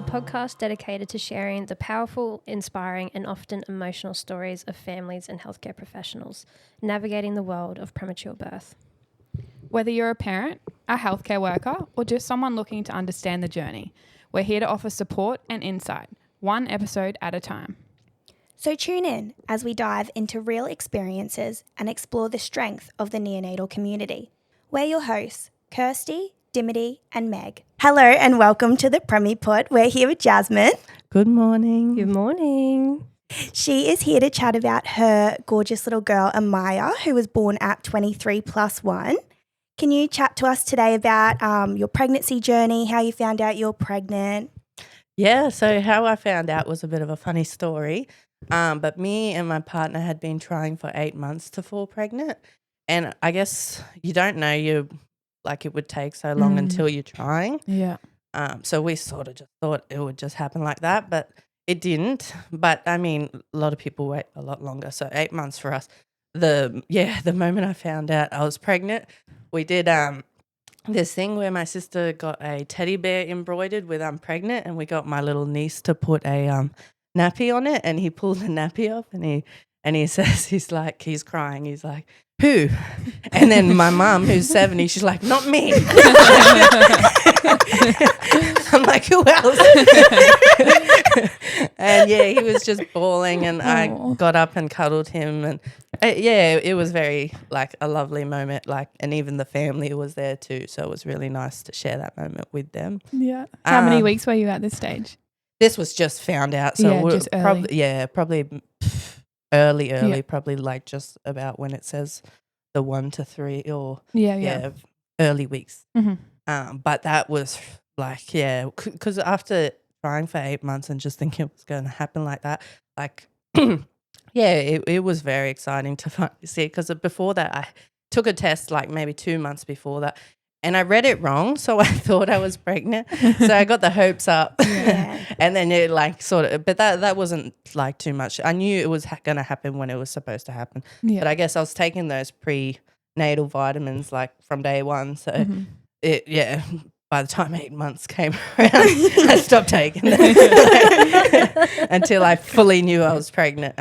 podcast dedicated to sharing the powerful, inspiring, and often emotional stories of families and healthcare professionals navigating the world of premature birth. Whether you're a parent, a healthcare worker, or just someone looking to understand the journey, we're here to offer support and insight, one episode at a time. So tune in as we dive into real experiences and explore the strength of the neonatal community. We're your hosts, Kirsty, Dimity, and Meg. Hello and welcome to the Premi Pod. We're here with Jasmine. Good morning. Good morning. She is here to chat about her gorgeous little girl, Amiya, who was born at 23+1. Can you chat to us today about your pregnancy journey, how you found out you're pregnant? Yeah, so how I found out was a bit of a funny story. But me and my partner had been trying for 8 months to fall pregnant. And I guess you don't know it would take so long until you're trying. Yeah. So we sort of just thought it would just happen like that, but it didn't. But I mean, a lot of people wait a lot longer. So 8 months for us. The moment I found out I was pregnant, we did this thing where my sister got a teddy bear embroidered with I'm pregnant, and we got my little niece to put a nappy on it, and he pulled the nappy off, and he says he's crying, he's like, who? And then my mum, who's 70, she's like, not me. I'm like, who else? And yeah, he was just bawling, and I got up and cuddled him, and it was very a lovely moment, and even the family was there too, so it was really nice to share that moment with them. Yeah. How many weeks were you at this stage? This was just found out, so just early. probably early, Yeah. probably just about when it says the 1 to 3 or early weeks. Mm-hmm. But that was because after trying for 8 months and just thinking it was going to happen like that, it was very exciting to finally see it, because before that I took a test maybe 2 months before that, and I read it wrong, so I thought I was pregnant. So I got the hopes up. Yeah. And then it but that wasn't too much. I knew it was going to happen when it was supposed to happen. Yeah. But I guess I was taking those prenatal vitamins from day one. So by the time 8 months came around, I stopped taking them until I fully knew I was pregnant.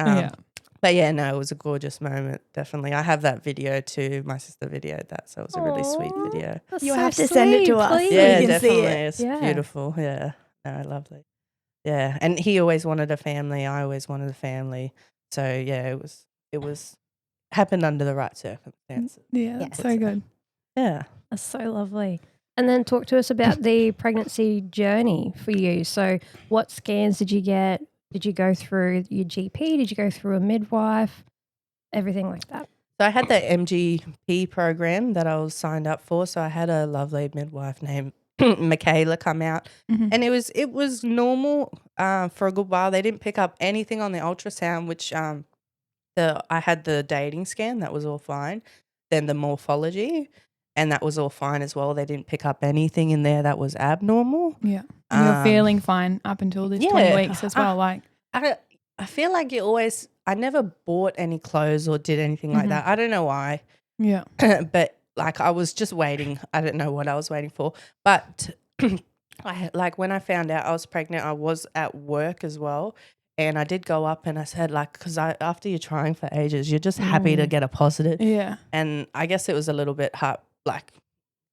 But yeah, no, it was a gorgeous moment, definitely. I have that video too. My sister videoed that, so it was a really sweet video. You'll have to send it to us. please. Yeah, we can see definitely. it. It's Yeah. beautiful. Yeah, no, lovely. Yeah, and he always wanted a family. I always wanted a family. So yeah, it was happened under the right circumstances. Yeah, that's so Yes. good. Yeah. That's so lovely. And then talk to us about the pregnancy journey for you. So what scans did you get? Did you go through your GP? Did you go through a midwife? Everything like that. So I had the MGP program that I was signed up for. So I had a lovely midwife named Michaela come out, Mm-hmm. and it was normal for a good while. They didn't pick up anything on the ultrasound, which I had the dating scan, that was all fine. Then the morphology, and that was all fine as well. They didn't pick up anything in there that was abnormal. Yeah. And you're feeling fine up until this 20 weeks as well. I feel like I never bought any clothes or did anything like that. I don't know why. Yeah. But I was just waiting. I don't know what I was waiting for. But when I found out I was pregnant, I was at work as well. And I did go up and I said, because after you're trying for ages, you're just happy to get a positive. Yeah. And I guess it was a little bit hard,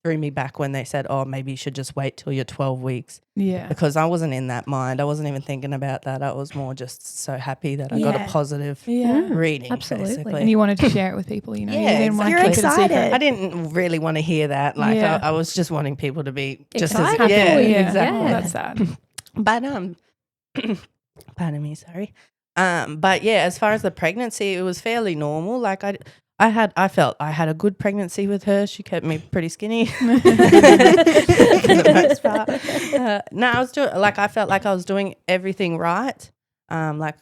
threw me back when they said, oh, maybe you should just wait till you're 12 weeks. Yeah. Because I wasn't in that mind. I wasn't even thinking about that. I was more just so happy that I got a positive reading. Absolutely. Basically. And you wanted to share it with people, you know. Yeah, you didn't want to You're keep it a secret. excited. I didn't really want to hear that. Yeah. I was just wanting people to be just Excited. as Yeah, exactly. Well, that's sad. But pardon me, sorry. But yeah, as far as the pregnancy, it was fairly normal. I felt I had a good pregnancy with her. She kept me pretty skinny for the most part. I was doing I felt like I was doing everything right. I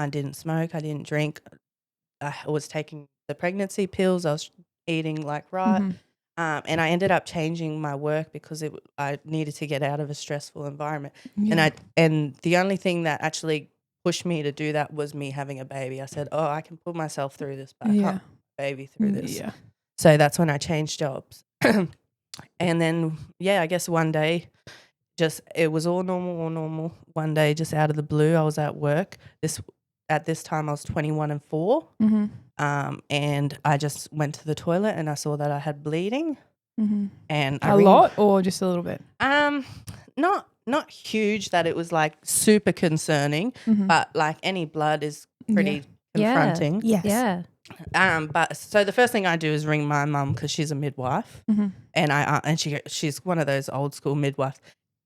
didn't smoke, I didn't drink. I was taking the pregnancy pills. I was eating right. Mhm. And I ended up changing my work because I needed to get out of a stressful environment. Yeah. And the only thing that actually pushed me to do that was me having a baby. I said, oh, I can put myself through this, but I can't put my baby through this. Yeah. So that's when I changed jobs. And then, I guess one day it was all normal. One day, just out of the blue, I was at work. At this time, I was 21 and 4. Mm-hmm. And I just went to the toilet and I saw that I had bleeding. Mm-hmm. And A lot or just a little bit? Not huge that it was like super concerning, Mm-hmm. but like any blood is pretty confronting. Yes. Yeah. But so the first thing I do is ring my mum because she's a midwife, Mm-hmm. and she's one of those old school midwives.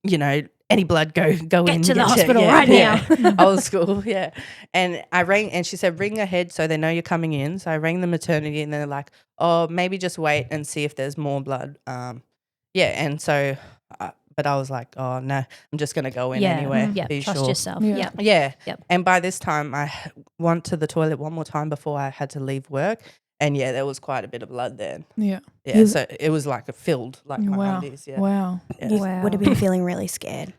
You know, any blood, go in. Get to the checked. hospital Yeah, right yeah. now. Old school, yeah. And I rang, and she said, ring ahead so they know you're coming in. So I rang the maternity, and they're like, oh, maybe just wait and see if there's more blood. And so, but I was like, oh no, I'm just gonna go in anyway. Yeah. Be Trust sure. yourself. Yeah. Yeah. Yeah. Yep. And by this time, I went to the toilet one more time before I had to leave work. And yeah, there was quite a bit of blood there. Yeah. Yeah. So it was like filled, like my Wow. undies. Yeah. Wow. Yeah. You Wow. would have been feeling really scared.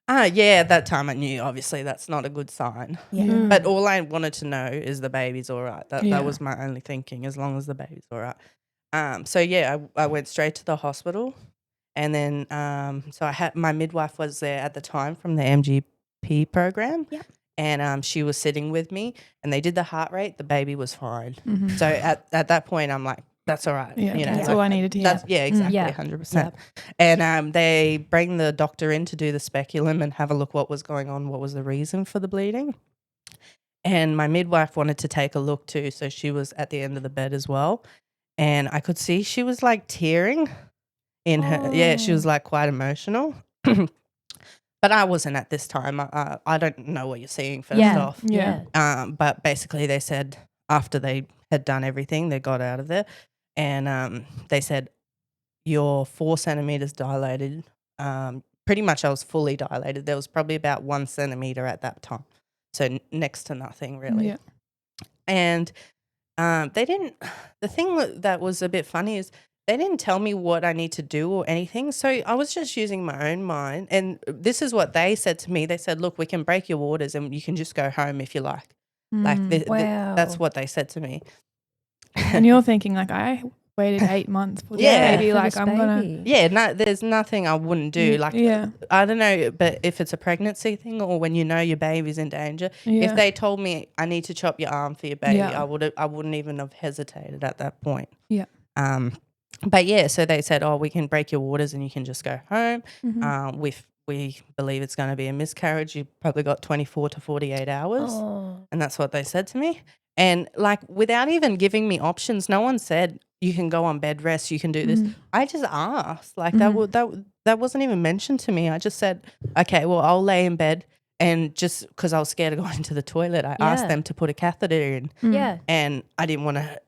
Yeah, at that time I knew obviously that's not a good sign. Yeah. Mm. But all I wanted to know is the baby's all right. Yeah. That was my only thinking, as long as the baby's all right. So yeah, I went straight to the hospital, and then so I had my midwife was there at the time from the MGP program. Yep. And she was sitting with me, and they did the heart rate. The baby was fine. Mm-hmm. So at that point, I'm like, that's all right. Yeah, you know, that's like, all I needed to hear. that's, yeah, exactly, Yeah. 100%. And they bring the doctor in to do the speculum and have a look what was going on, what was the reason for the bleeding. And my midwife wanted to take a look too, so she was at the end of the bed as well. And I could see she was like tearing in her. Yeah, she was like quite emotional. But I wasn't at this time. I don't know what you're seeing first off. Yeah. But basically they said after they had done everything, they got out of there. And they said, you're 4 centimeters dilated. Pretty much I was fully dilated. There was probably about 1 centimeter at that time. So next to nothing really. Yeah. And they didn't, the thing that was a bit funny is they didn't tell me what I need to do or anything. So I was just using my own mind. And this is what they said to me. They said, look, we can break your waters and you can just go home if you like. Wow. That's what they said to me. And you're thinking like, I waited 8 months for this Yeah. baby. For Like this I'm gonna. baby. Yeah, no, there's nothing I wouldn't do. Like, Yeah. I don't know, but if it's a pregnancy thing or when you know your baby's in danger, Yeah. if they told me I need to chop your arm for your baby, Yeah. I wouldn't even have hesitated at that point. Yeah. But yeah, so they said, oh, we can break your waters and you can just go home. Mhm. We believe it's going to be a miscarriage. You probably got 24 to 48 hours. Oh. And that's what they said to me. And like without even giving me options, no one said you can go on bed rest, you can do this. Mhm. I just asked. Like Mhm. that wasn't even mentioned to me. I just said, okay, well, I'll lay in bed. And just because I was scared of going to the toilet, I asked Yeah. them to put a catheter in. Mm. Yeah. And I didn't want to,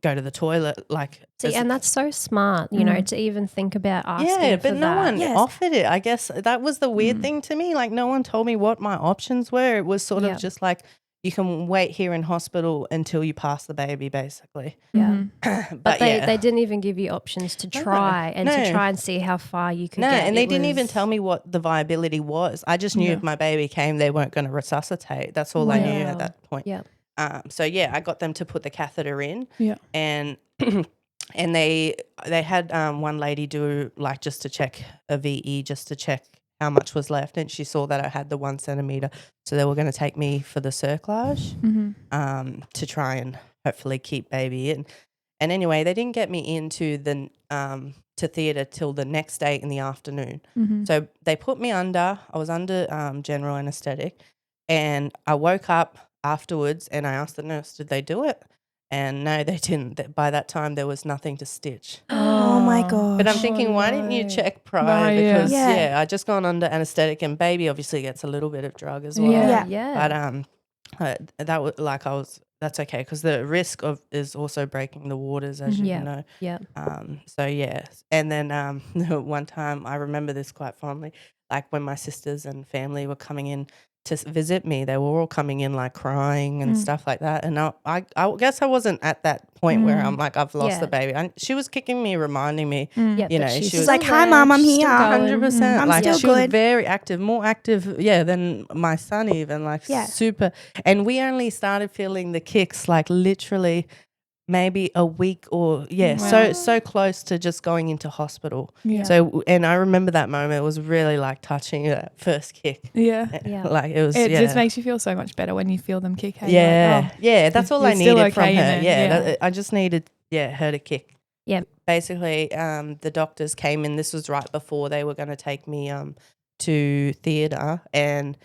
go to the toilet. Like, See, and that's so smart, to even think about asking yeah, for but no that. one Yes. offered it. I guess that was the weird thing to me. Like, no one told me what my options were. It was sort Yeah. of just like, you can wait here in hospital until you pass the baby, basically. Yeah. Mhm. But they, yeah. they didn't even give you options to No, try and no. to try and see how far you could No, get. and they It didn't even was- tell me what the viability was. I just knew Yeah. if my baby came, they weren't going to resuscitate. That's all I knew Wow. at that point. Yeah. So yeah, I got them to put the catheter in. Yeah. And and they had one lady do like just to check a VE, just to check how much was left, and she saw that I had the 1 centimeter, so they were going to take me for the cerclage to try and hopefully keep baby in. And anyway, they didn't get me into the to theatre till the next day in the afternoon. Mhm. So they put me under. I was under general anaesthetic, and I woke up afterwards and I asked the nurse, "Did they do it?" And no, they didn't. By that time, there was nothing to stitch. Oh my god. But I'm thinking, why didn't you no. check prior? Right, yeah. Because Yeah. I just gone under anaesthetic, and baby obviously gets a little bit of drug as well. Yeah. Yeah. But that was like that's okay because the risk of is also breaking the waters, as you Yeah. know. Yeah. So yeah, and then one time I remember this quite fondly, like when my sisters and family were coming in to visit me, they were all coming in like crying and stuff like that. And I guess I wasn't at that point where I'm like, I've lost the Yeah. baby. She was kicking me, reminding me, Yeah, you but know, she's she was like, still "Hi, there, Mum, I'm she's still here." going. 100%. I'm Like still she was good. very active, more active, than my son even. Like Yeah. super. And we only started feeling the kicks like literally maybe a week or so close to just going into hospital. Yeah. So, and I remember that moment. It was really like touching, that first kick. Yeah. Yeah. Like it was. It yeah. just makes you feel so much better when you feel them kick. Hey? Yeah, Like, yeah. That's all I you're still needed from okay in her. there. Yeah. I just needed her to kick. Yep. Basically, the doctors came in. This was right before they were going to take me to theatre, and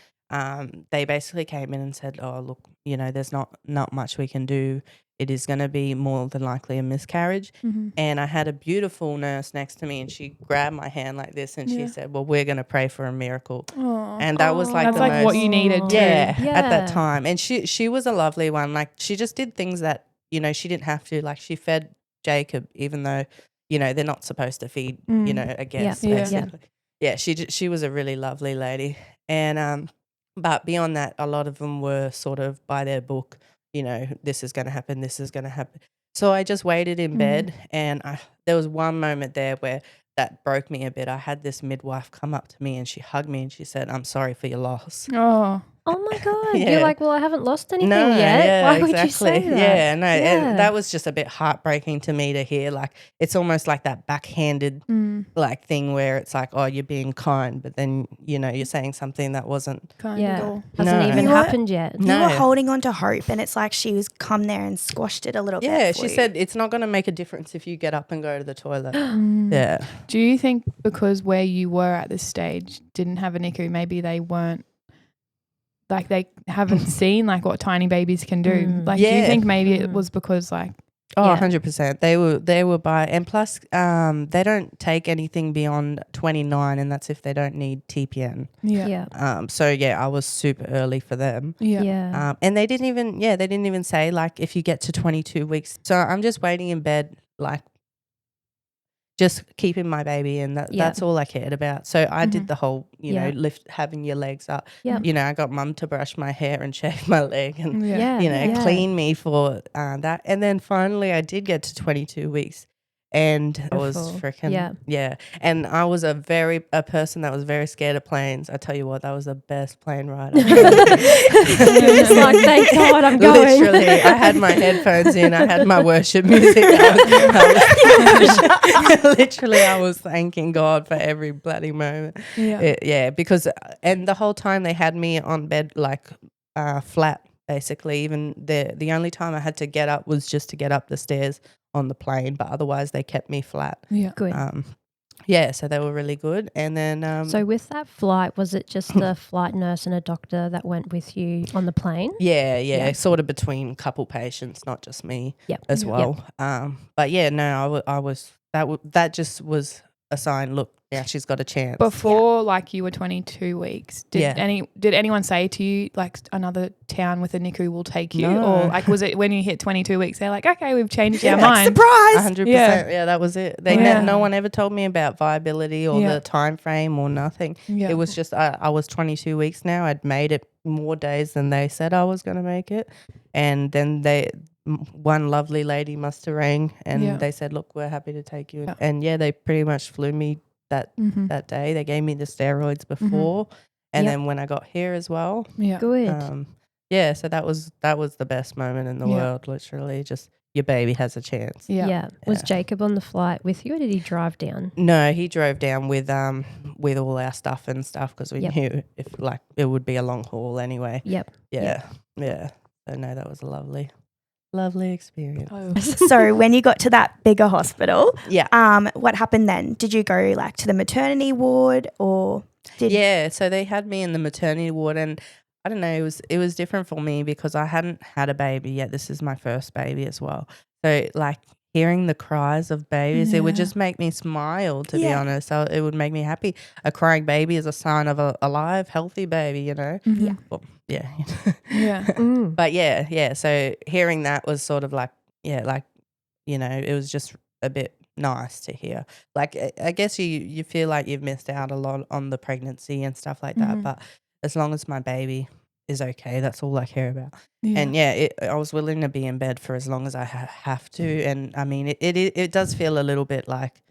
they basically came in and said, "Oh, look, there's not much we can do. It is going to be more than likely a miscarriage." Mhm. And I had a beautiful nurse next to me, and she grabbed my hand like this, and she said, "Well, we're going to pray for a miracle." Aw. And that was like That's the like most, what you needed too. at Yeah. that time. And she was a lovely one. Like, she just did things that she didn't have to. Like, she fed Jacob, even though they're not supposed to feed a guest. Yeah. Basically. Yeah, she was a really lovely lady. And but beyond that, a lot of them were sort of by their book. This is going to happen. This is going to happen. So I just waited in bed, and there was one moment there where that broke me a bit. I had this midwife come up to me, and she hugged me, and she said, "I'm sorry for your loss." Oh. Oh my God. Yeah. You're like, well, I haven't lost anything No, yet. yeah, Why would exactly. you say that? Yeah, no, Yeah. and that was just a bit heartbreaking to me to hear. Like, it's almost like that backhanded like thing where it's like, oh, you're being kind, but then you're saying something that wasn't. Kind at Yeah. all. Hasn't No. even You were- happened yet. No. You were holding on to hope, and it's like she was come there and squashed it a little bit. Yeah, for she you. said it's not going to make a difference if you get up and go to the toilet. Mm. Yeah. Do you think because where you were at this stage didn't have a NICU, maybe they weren't like they haven't seen like what tiny babies can do? Like, do you Yeah. think maybe it was because like Oh, Yeah. 100%. They were by, and plus they don't take anything beyond 29, and that's if they don't need TPN. Yeah. So yeah, I was super early for them. Yeah. And they didn't even say like if you get to 22 weeks. So I'm just waiting in bed, like just keeping my baby, and that's all I cared about. So I did the whole, having your legs up. Yeah. I got mum to brush my hair and shave my leg, and Yeah. clean me for that. And then finally I did get to 22 weeks. And I was freaking and I was a person that was very scared of planes. I tell you what, that was the best plane ride I've ever had. You're just like, thank God I'm going. Literally, I had my headphones in, I had my worship music. Literally, I was thanking God for every bloody moment. Because and the whole time they had me on bed like flat. Basically, even the only time I had to get up was just to get up the stairs on the plane, but otherwise they kept me flat. Yeah. Good. So they were really good. And then So with that flight, was it just a flight nurse and a doctor that went with you on the plane? yeah, sort of between a couple patients, not just me as well. But yeah, no, I was that just was a sign. Look, yeah, she's got a chance. Before like you were 22 weeks, did anyone say to you like another town with a NICU will take you? No. Or like was it when you hit 22 weeks they're like, okay, we've changed our mind? Surprise! 100%. Yeah, that was it. No one ever told me about viability or the time frame or nothing. Yeah. It was just I was 22 weeks now. I'd made it more days than they said I was going to make it. And then one lovely lady must have rang, and they said, look, we're happy to take you. And they pretty much flew me that day. They gave me the steroids before, and then when I got here as well. Yeah. Good. So that was the best moment in the world. Literally, just your baby has a chance. Yeah. Was Jacob on the flight with you, or did he drive down? No, he drove down with all our stuff and stuff, because we knew if like it would be a long haul anyway. Yep. Yeah. So no, that was a lovely experience. So when you got to that bigger hospital, Yeah. what happened then? Did you go like to the maternity ward, or So they had me in the maternity ward, and I don't know, it was different for me because I hadn't had a baby yet. This is my first baby as well. So like hearing the cries of babies, it would just make me smile, to be honest. So it would make me happy. A crying baby is a sign of a alive, healthy baby, Yeah. Well, yeah. But so hearing that was sort of like, it was just a bit nice to hear. Like, I guess you feel like you've missed out a lot on the pregnancy and stuff like that, but as long as my baby is okay, that's all I care about. And I was willing to be in bed for as long as I have to. And I mean, it does feel a little bit like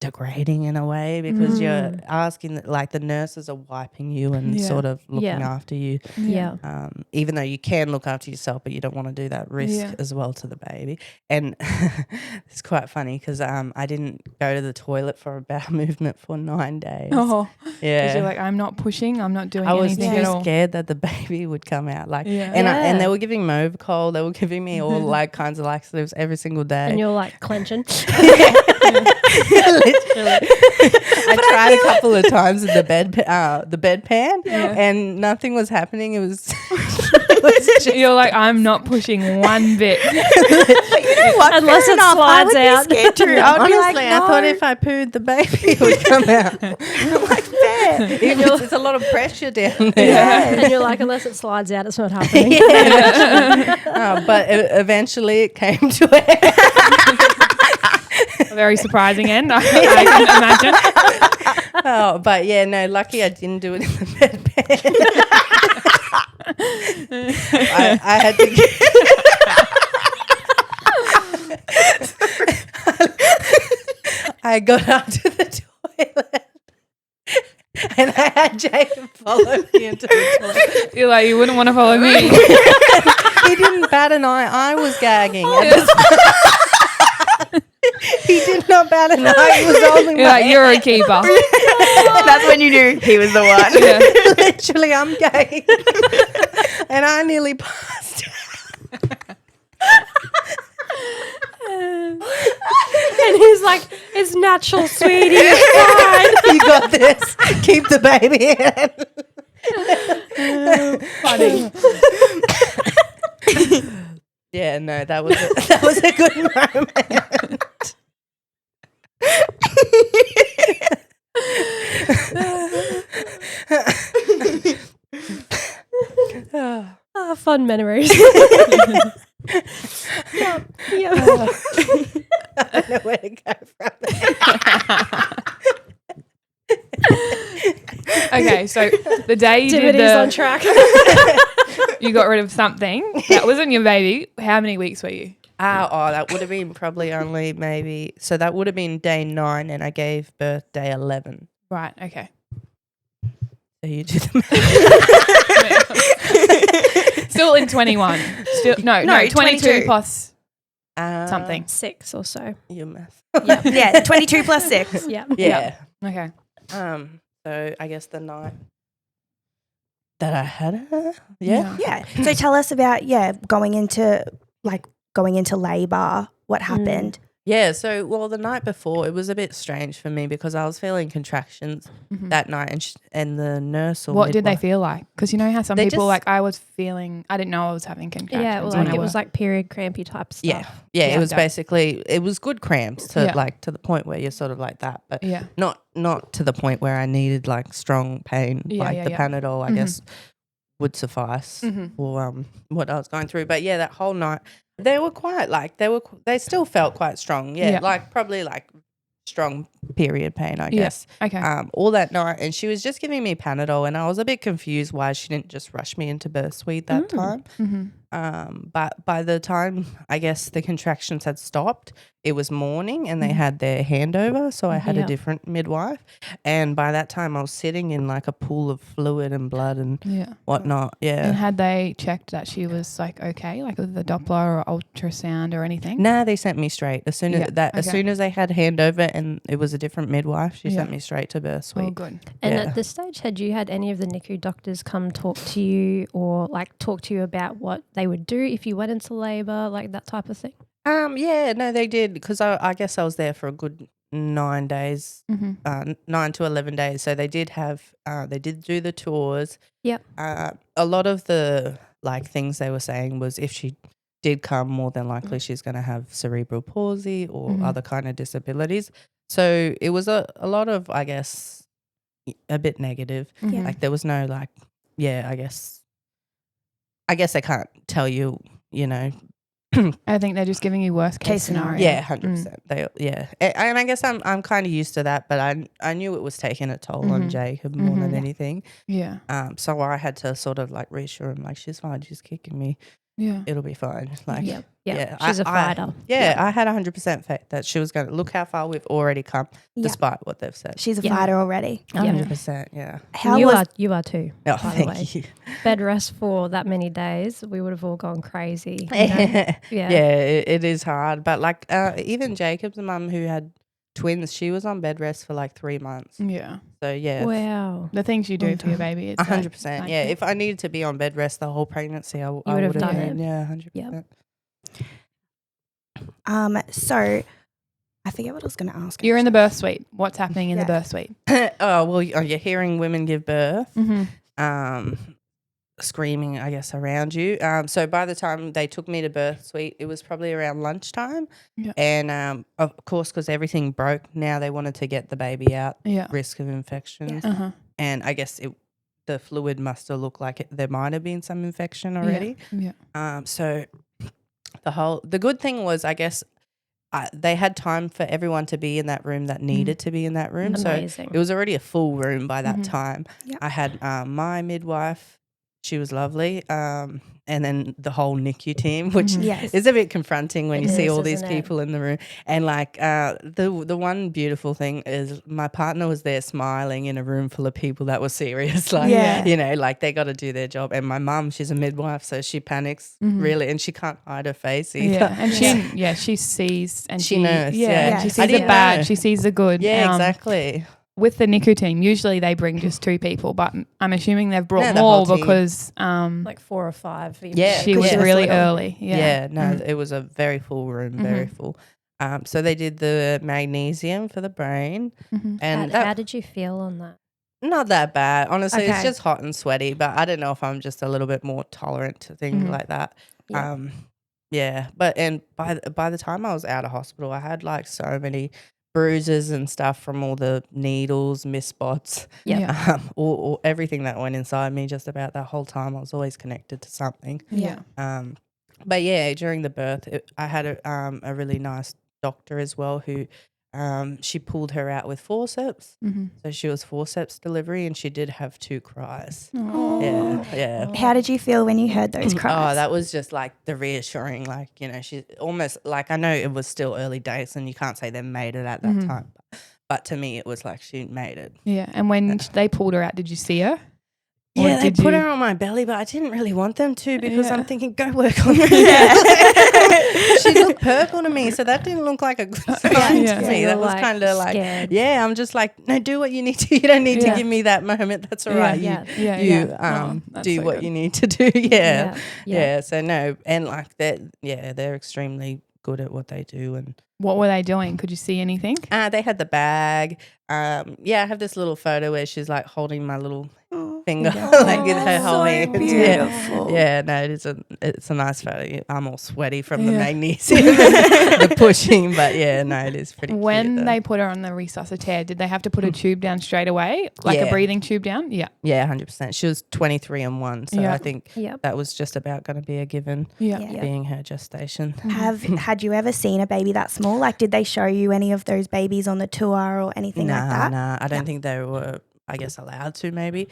degrading in a way because you're asking, like, the nurses are wiping you and Yeah. sort of looking Yeah. after you. Yeah. Even though you can look after yourself, but you don't want to do that risk as well to the baby. And it's quite funny because I didn't go to the toilet for a bowel movement for 9 days. Oh, yeah. because you're like, I'm not pushing, I'm not doing I was anything at too all. scared that the baby would come out. Like, Yeah. and they were giving Movicol, they were giving me all like kinds of laxatives every single day. And you're like clenching. Literally. I tried a couple of times in the bedpan, and nothing was happening. It was. You're like, I'm not pushing one bit. You know what? Unless Fair it enough. I slides would out. be scared too. I would Honestly, be like, no. I thought if I pooed, the baby would come out. I'm like, fair. It's a lot of pressure down there. And you're like, unless it slides out, it's not happening. But eventually it came to it. A very surprising end, I can imagine. Oh, but yeah, no, lucky I didn't do it in the bedpan. I had to I got up to the toilet and I had Jacob follow me into the toilet. You're like, you wouldn't want to follow me. He didn't bat an eye. I was gagging. He did not bat an eye. He was holding You're my like, you're a keeper. That's when you knew he was the one. Yeah. Literally, I'm gagging. And I nearly passed out. And he's like, it's natural, sweetie. It's fine. You got this. Keep the baby in. Funny. Yeah, no, that was a good moment. Oh, fun memories. Yep. I don't know where to go from there. Okay, so the day you did Activities on track. you got rid of something that wasn't your baby. How many weeks were you? That would have been probably only maybe, so that would have been day 9 and I gave birth day 11. Right. Okay. So you do the Still in 21. Still no, 22 22. plus math. something. 6 or so. Your math. Yeah, 22 plus 6. Yeah. Yeah. Okay. So I guess the night that I had her. Yeah. Yeah. So tell us about, going into labour, what happened. Yeah, so, well, the night before, it was a bit strange for me because I was feeling contractions that night and the nurse or What did they midwife- feel like? Because you know how some They people, just- like, I was feeling, I didn't know I was having contractions. Yeah, well, when like I it was was like period crampy type stuff. Yeah, Yeah, it was yeah. basically, it was good cramps to Yeah. like to the point where you're sort of like that, but Yeah. not to the point where I needed like strong pain, Yeah, like yeah, the yeah. Panadol, I guess, would suffice for what I was going through. But yeah, that whole night, they were quite like, they still felt quite strong. Yeah, Yeah. like probably like strong period pain, I Yeah. guess. Okay. All that night, and she was just giving me Panadol, and I was a bit confused why she didn't just rush me into birth suite that time. But by the time I guess the contractions had stopped, it was morning, and they had their handover, so I had a Yeah. different midwife, and by that time I was sitting in like a pool of fluid and blood and Yeah. whatnot. Yeah. And had they checked that she was like okay, like with the Doppler or ultrasound or anything? Nah, they sent me straight as soon as Yeah, as okay. soon as they had handover and it was a different midwife. She Yeah. sent me straight to birth suite. Oh, good. And Yeah. at this stage, had you had any of the NICU doctors come talk to you or like talk to you about what they would do if you went into labour, like that type of thing? Yeah, no, they did because I guess I was there for a good 9 days, 9 to 11 days. So they did have, they did do the tours. Yep. A lot of the like things they were saying was if she did come, more than likely she's going to have cerebral palsy or other kind of disabilities. So it was a lot of, I guess, a bit negative. Yeah. Like there was no like, yeah, I guess they can't tell you, you know. I think they're just giving you worst case scenario. Yeah, 100%. They and I guess I'm kind of used to that, but I knew it was taking a toll on Jacob more than anything. Yeah. So I had to sort of like reassure him, like she's fine, she's kicking me. Yeah. it'll be fine. Like, Yep. Yep. yeah, She's a fighter. I had 100% faith that she was going to look how far we've already come, Yeah. despite what they've said. She's a Yeah. fighter already. 100%, yeah. How you was you are too. Oh, by the way. thank you. Bed rest for that many days, we would have all gone crazy. You know? Yeah, Yeah. it is hard. But like, even Jacob's mum, who had twins, she was on bed rest for like 3 months. Yeah. So yeah, Wow. The things you do for your baby. It's 100%. like- Yeah, if I needed to be on bed rest the whole pregnancy, I would would have have done been. it. Yeah, 100%. Yep. so I forget what I was going to ask. You're in the birth suite. What's happening in Yeah. the birth suite? Oh well, you're hearing women give birth. Mm-hmm. Screaming, I guess, around you. So by the time they took me to birth suite, it was probably around lunchtime. Yeah. And of course, because everything broke, now they wanted to get the baby out, Yeah. risk of infections. Yeah. Uh-huh. And I guess the fluid must have looked like there might have been some infection already. Yeah. So the good thing was, I guess, they had time for everyone to be in that room that needed to be in that room. Amazing. So it was already a full room by that Mhm. time. Yep. I had my midwife. She was lovely. And then the whole NICU team, which Mhm. Yes. is a bit confronting when It you see is, all these isn't it? people in the room. And like the one beautiful thing is my partner was there smiling in a room full of people that were serious. Like, Yeah. you know, like they got to do their job. And my mum, she's a midwife, so she panics Mhm. really, and she can't hide her face either. Yeah. And she sees and She knows, Yeah. yeah. And she I sees the didn't bad. know. She sees the good. Yeah, exactly. With the NICU team, usually they bring just 2 people, but I'm assuming they've brought No, the whole more team. because Like 4 or 5. even. Yeah, she 'cause was she was really little. early. Yeah, Yeah. no, it was a very full room, very full. So they did the magnesium for the brain, Mhm. and How did you feel on that? not that bad. Honestly, it's Okay. just hot and sweaty, but I don't know if I'm just a little bit more tolerant to things like that. Yeah. Yeah, but and by the time I was out of hospital, I had like so many bruises and stuff from all the needles, missed spots, Yep. Yeah. or everything that went inside me. Just about that whole time, I was always connected to something. Yeah. But yeah, during the birth, I had a really nice doctor as well who she pulled her out with forceps. Mm-hmm. So she was forceps delivery, and she did have 2 cries. Oh. Yeah. How did you feel when you heard those Oh, cries? that was just like the reassuring, like, you know, she almost like, I know it was still early days and you can't say they made it at that time. But to me, it was like she made it. Yeah. And when they pulled her out, did you see her? Or Yeah, they did put you- her on my belly, but I didn't really want them to because Yeah. I'm thinking, go work on her. She looked purple to me, so that didn't look like a good sign Yeah. to So me. you're, That was like, kind of like, scared. yeah, I'm just like, no, do what you need to. You don't need Yeah. to give me that moment. That's all Yeah, right. yeah. Yeah. You Oh, that's do so what good. you need to do. Yeah. Yeah. So no, and like that, they're extremely good at what they do. And What were they doing? Could you see anything? they had the bag. I have this little photo where she's like holding my little finger, like in her whole so hand. beautiful. Yeah, no, it's a nice photo. I'm all sweaty from the Yeah. magnesium, the pushing, but yeah, no, it is pretty. When cute, they put her on the resuscitator, did they have to put a tube down straight away? Like a Yeah. breathing tube down? Yeah. yeah, 100%. She was 23 and 1, so Yeah. I think Yep. that was just about going to be a given, Yeah. Yeah. being her gestation. Had you ever seen a baby that small? Like, did they show you any of those babies on the tour or anything like that? Nah, I don't think they were, I guess, allowed to maybe.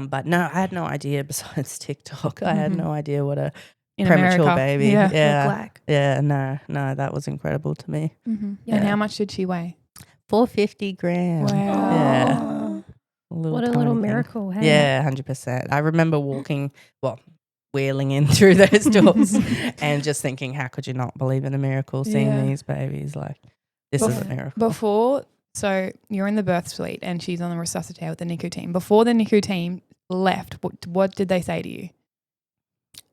But no, I had no idea besides TikTok. I had no idea what a In premature America. baby. Yeah. Yeah. Look like. Yeah, no, that was incredible to me. Mhm. Yeah. And how much did she weigh? 450 grams. Wow. Yeah. Oh. What a tiny little thing. miracle. Hey? Yeah, 100%. I remember wheeling in through those doors and just thinking, how could you not believe in a miracle seeing Yeah. these babies? Like, this is a miracle. Before, so you're in the birth suite and she's on the resuscitator with the NICU team. Before the NICU team left, what did they say to you?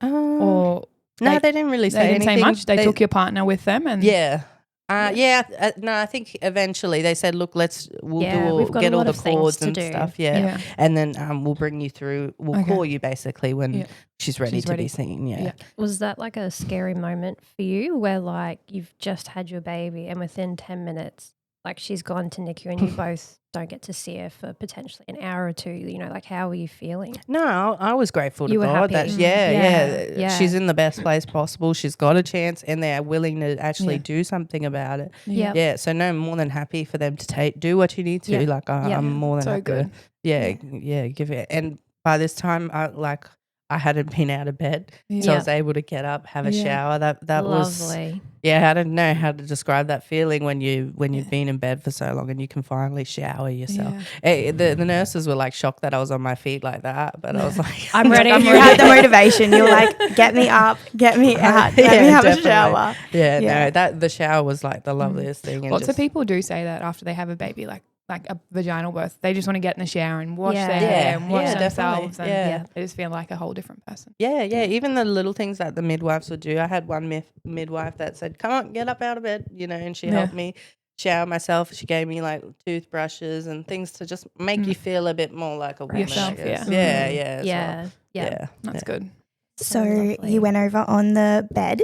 Or no, they- they didn't really they say didn't anything. say much? They took your partner with them and Yeah. No, I think eventually they said, look, we'll We've got get a all lot the of things cords to and do. stuff. Yeah. And then we'll bring you through, we'll Okay. call you basically when Yeah. she's ready She's to ready. be seen. Yeah. Yeah. Was that like a scary moment for you where like you've just had your baby and within 10 minutes, like she's gone to NICU and you both don't get to see her for potentially an hour or 2, you know, like how were you feeling? No, I was grateful to You were God happy. that Yeah. she's in the best place possible. She's got a chance, and they're willing to actually Yeah. do something about it. Yep. Yeah, so no, more than happy for them to do what you need to. Yeah. Like Yeah. I'm more than So happy. good. Yeah, give it. And by this time, I I hadn't been out of bed, so Yeah. I was able to get up, have a Yeah. shower. That was Lovely. I don't know how to describe that feeling when you've been in bed for so long and you can finally shower yourself. The nurses were like shocked that I was on my feet like that, but I was like, I'm ready. You had the motivation. You're like, get me up, get me out, let me have definitely. a shower. Yeah, Yeah. no, that the shower was like the loveliest thing. And Lots of just- people do say that after they have a baby, like a vaginal birth, they just want to get in the shower and wash Yeah. their hair and wash Yeah, themselves, definitely. and Yeah. they just feel like a whole different person. Yeah, even the little things that the midwives would do. I had one midwife that said, "Come on, get up out of bed," and she helped me shower myself. She gave me like toothbrushes and things to just make you feel a bit more like a woman. Yourself, I guess. yeah. as well. Yeah. That's good. So lovely. you went over on the bed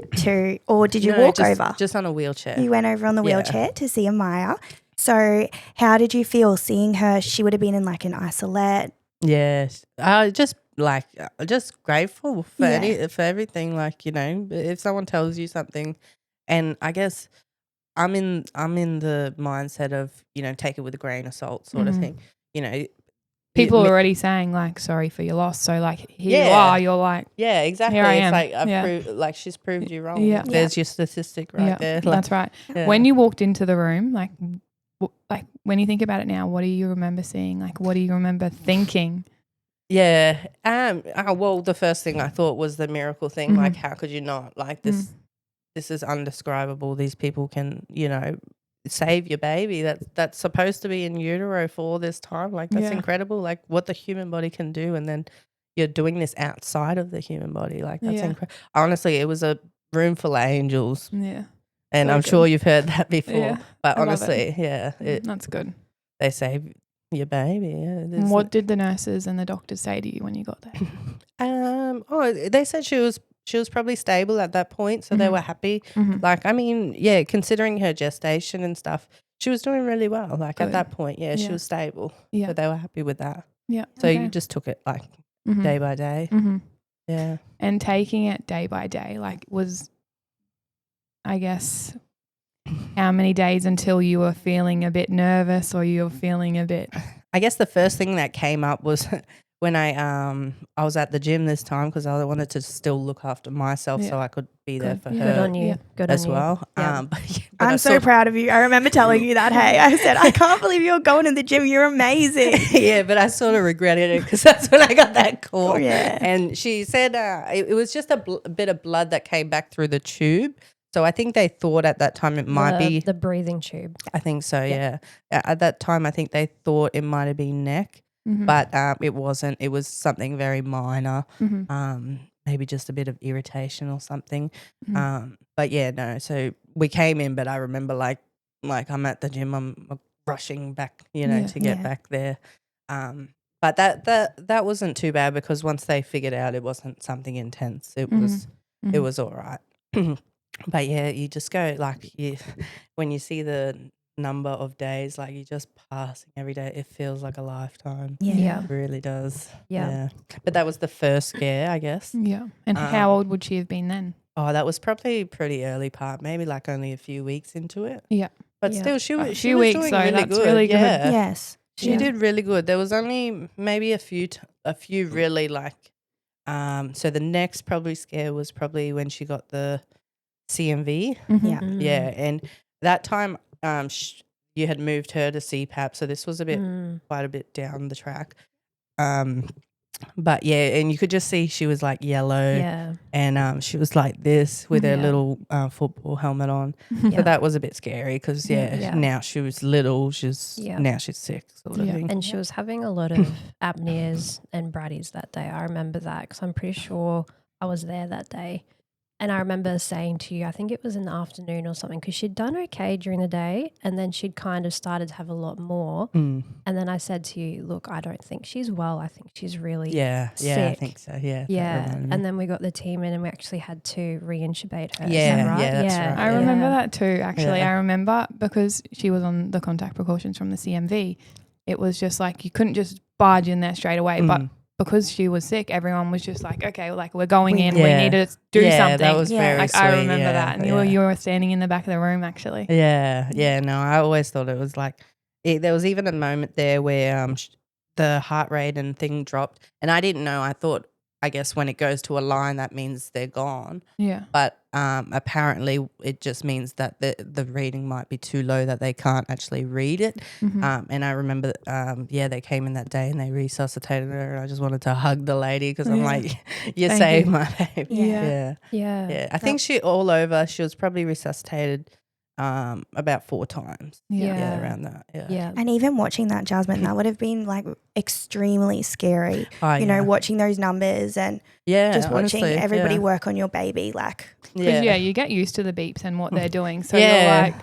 or did you No, walk just, over? Just on a wheelchair. You went over on the Yeah. wheelchair to see Amiya. So how did you feel seeing her? She would have been in like an isolette. Yes, just grateful for for everything. Like if someone tells you something, and I guess I'm in the mindset of take it with a grain of salt sort of thing. People it- are already saying like, sorry for your loss. So like here you Yeah. are, you're like, Yeah, exactly. Here I it's am. like I've Yeah. proved, like she's proved you wrong. Yeah. There's your statistic right there. Like, that's right. yeah. When you walked into the room, like when you think about it now, what do you remember seeing? Like, what do you remember thinking? Yeah. Well, the first thing I thought was the miracle thing. Like, how could you not? Like this is undescribable. These people can, save your baby that's supposed to be in utero for all this time. Like that's incredible. Like what the human body can do, and then you're doing this outside of the human body. Like that's incredible. Honestly, it was a room full of angels. Yeah. And So I'm good. sure you've heard that before. Yeah, but I love honestly, That's good. they save your baby. Yeah. And what did the nurses and the doctors say to you when you got there? They said she was probably stable at that point, so they were happy. Like, I mean, considering her gestation and stuff, she was doing really well. Like at that point, she was stable. Yeah. So they were happy with that. Yeah. So you just took it like day by day. Yeah. And taking it day by day, like was, I guess, how many days until you were feeling a bit nervous or you were feeling a bit? I guess the first thing that came up was when I was at the gym this time because I wanted to still look after myself so I could be there for her. Good on you. Good as on you. well. Yeah. But I'm so proud of you. I remember telling you that. Hey, I said, I can't believe you're going to the gym. You're amazing. Yeah, but I sort of regretted it because that's when I got that call. Oh, yeah. And she said it was just a bit of blood that came back through the tube. So I think they thought at that time it might be the breathing tube. I think so, yeah. At that time I think they thought it might have been neck, but it wasn't. It was something very minor. Maybe just a bit of irritation or something. But yeah, no. So we came in, but I remember like I'm at the gym, I'm rushing back, to get back there. But that wasn't too bad because once they figured out it wasn't something intense, it was all right. But yeah, you just go like when you see the number of days, like you just passing every day, it feels like a lifetime. Yeah. It really does. Yeah. But that was the first scare, I guess. Yeah. And how old would she have been then? Oh, that was probably pretty early part, maybe like only a few weeks into it. Yeah. But Yeah. still, she A was few weeks, doing so really that's good. really good. Yeah. Yes. She did really good. There was only maybe a few really like, so the next probably scare was probably when she got the CMV. Yeah. Yeah, and that time you had moved her to CPAP, so this was quite a bit down the track. But yeah, and you could just see she was like yellow. Yeah. And she was like this with her little football helmet on. So that was a bit scary because now she was little. Now she's sick sort of thing. And she was having a lot of apneas and braddies that day. I remember that because I'm pretty sure I was there that day. And I remember saying to you, I think it was in the afternoon or something, because she'd done okay during the day and then she'd kind of started to have a lot more. And then I said to you, look, I don't think she's well. I think she's really sick. I think so. Yeah. Yeah. And then we got the team in and we actually had to re-intubate her. Yeah, Is that right? yeah, that's right. I remember that too, actually. I remember because she was on the contact precautions from the CMV. It was just like you couldn't just barge in there straight away. But because she was sick, everyone was just like, okay, like we're going in. We need to do something. That was very like sweet. I remember that. And you were standing in the back of the room, actually. Yeah. No, I always thought it was like there was even a moment there where the heart rate and thing dropped, and I didn't know. I thought I guess when it goes to a line, that means they're gone. Yeah. But apparently it just means that the reading might be too low that they can't actually read it. And I remember, they came in that day and they resuscitated her, and I just wanted to hug the lady because I'm like, you Thank saved you. my baby. Yeah. Yeah. I think she was probably resuscitated about 4 times. Yeah. Around that. Yeah. And even watching that, Jasmine, that would have been like extremely scary. Oh, you know, watching those numbers and just watching honestly, everybody work on your baby. Like, Because you get used to the beeps and what they're doing. So Yeah. you're like,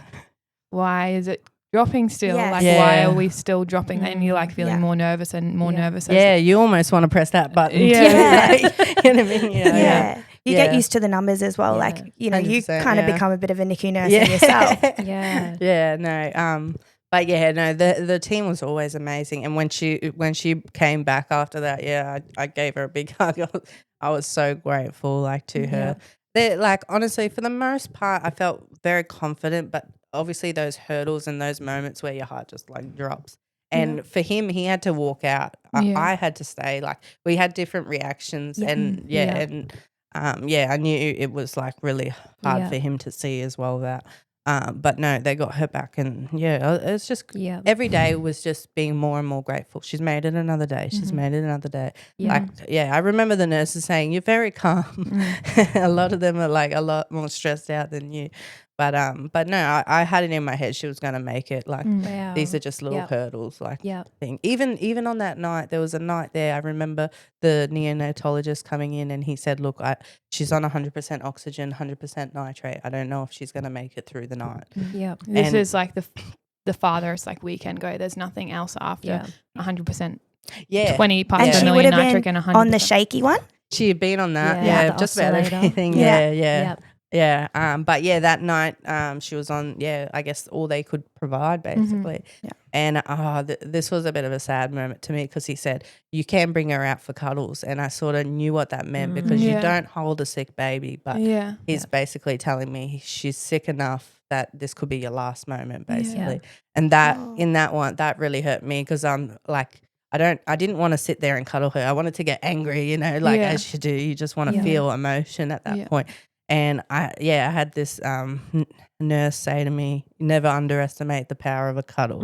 why is it dropping still? Yes. Like, Yeah. why are we still dropping? And you're like feeling Yeah. more nervous and more nervous. As Yeah, you almost want to press that button. Yeah. Too. Like, you know what I mean? yeah. You get Yeah. used to the numbers as well. Yeah. Like, you know, you 100%, kind of yeah. become a bit of a NICU nurse in yourself. Yeah. Yeah, no. But yeah, no, the team was always amazing. And when she came back after that, I gave her a big hug. I was so grateful, like, to her. They're, like, honestly, for the most part, I felt very confident, but obviously those hurdles and those moments where your heart just like drops. And for him, he had to walk out. I had to stay. Like, we had different reactions, and I knew it was like really hard for him to see as well. That, but no, they got her back, and it's just every day was just being more and more grateful. She's made it another day. She's made it another day. Yeah. Like, I remember the nurses saying, "You're very calm." A lot of them are like a lot more stressed out than you. But no, I had it in my head she was going to make it. Like, Wow. these are just little hurdles, like, Yeah. thing. Even on that night, there was a night there. I remember the neonatologist coming in, and he said, "Look, she's on 100% oxygen, 100% nitrate. I don't know if she's going to make it through the night." Yeah. This And- is like the farthest like we can go. There's nothing else after 100%. Yeah, 20 parts And per she would million have nitric been and 100%. on the shaky one. she had been on that. Yeah, Yeah, the just about oscillator. everything. Yeah. Yeah. But that night, she was on. I guess all they could provide basically. Yeah. And this was a bit of a sad moment to me because he said you can bring her out for cuddles, and I sort of knew what that meant because you don't hold a sick baby, but he's basically telling me she's sick enough that this could be your last moment, basically. And that in that one, that really hurt me because I'm like, I didn't want to sit there and cuddle her. I wanted to get angry, as you do. You just want to feel emotion at that point. And I had this nurse say to me, "Never underestimate the power of a cuddle."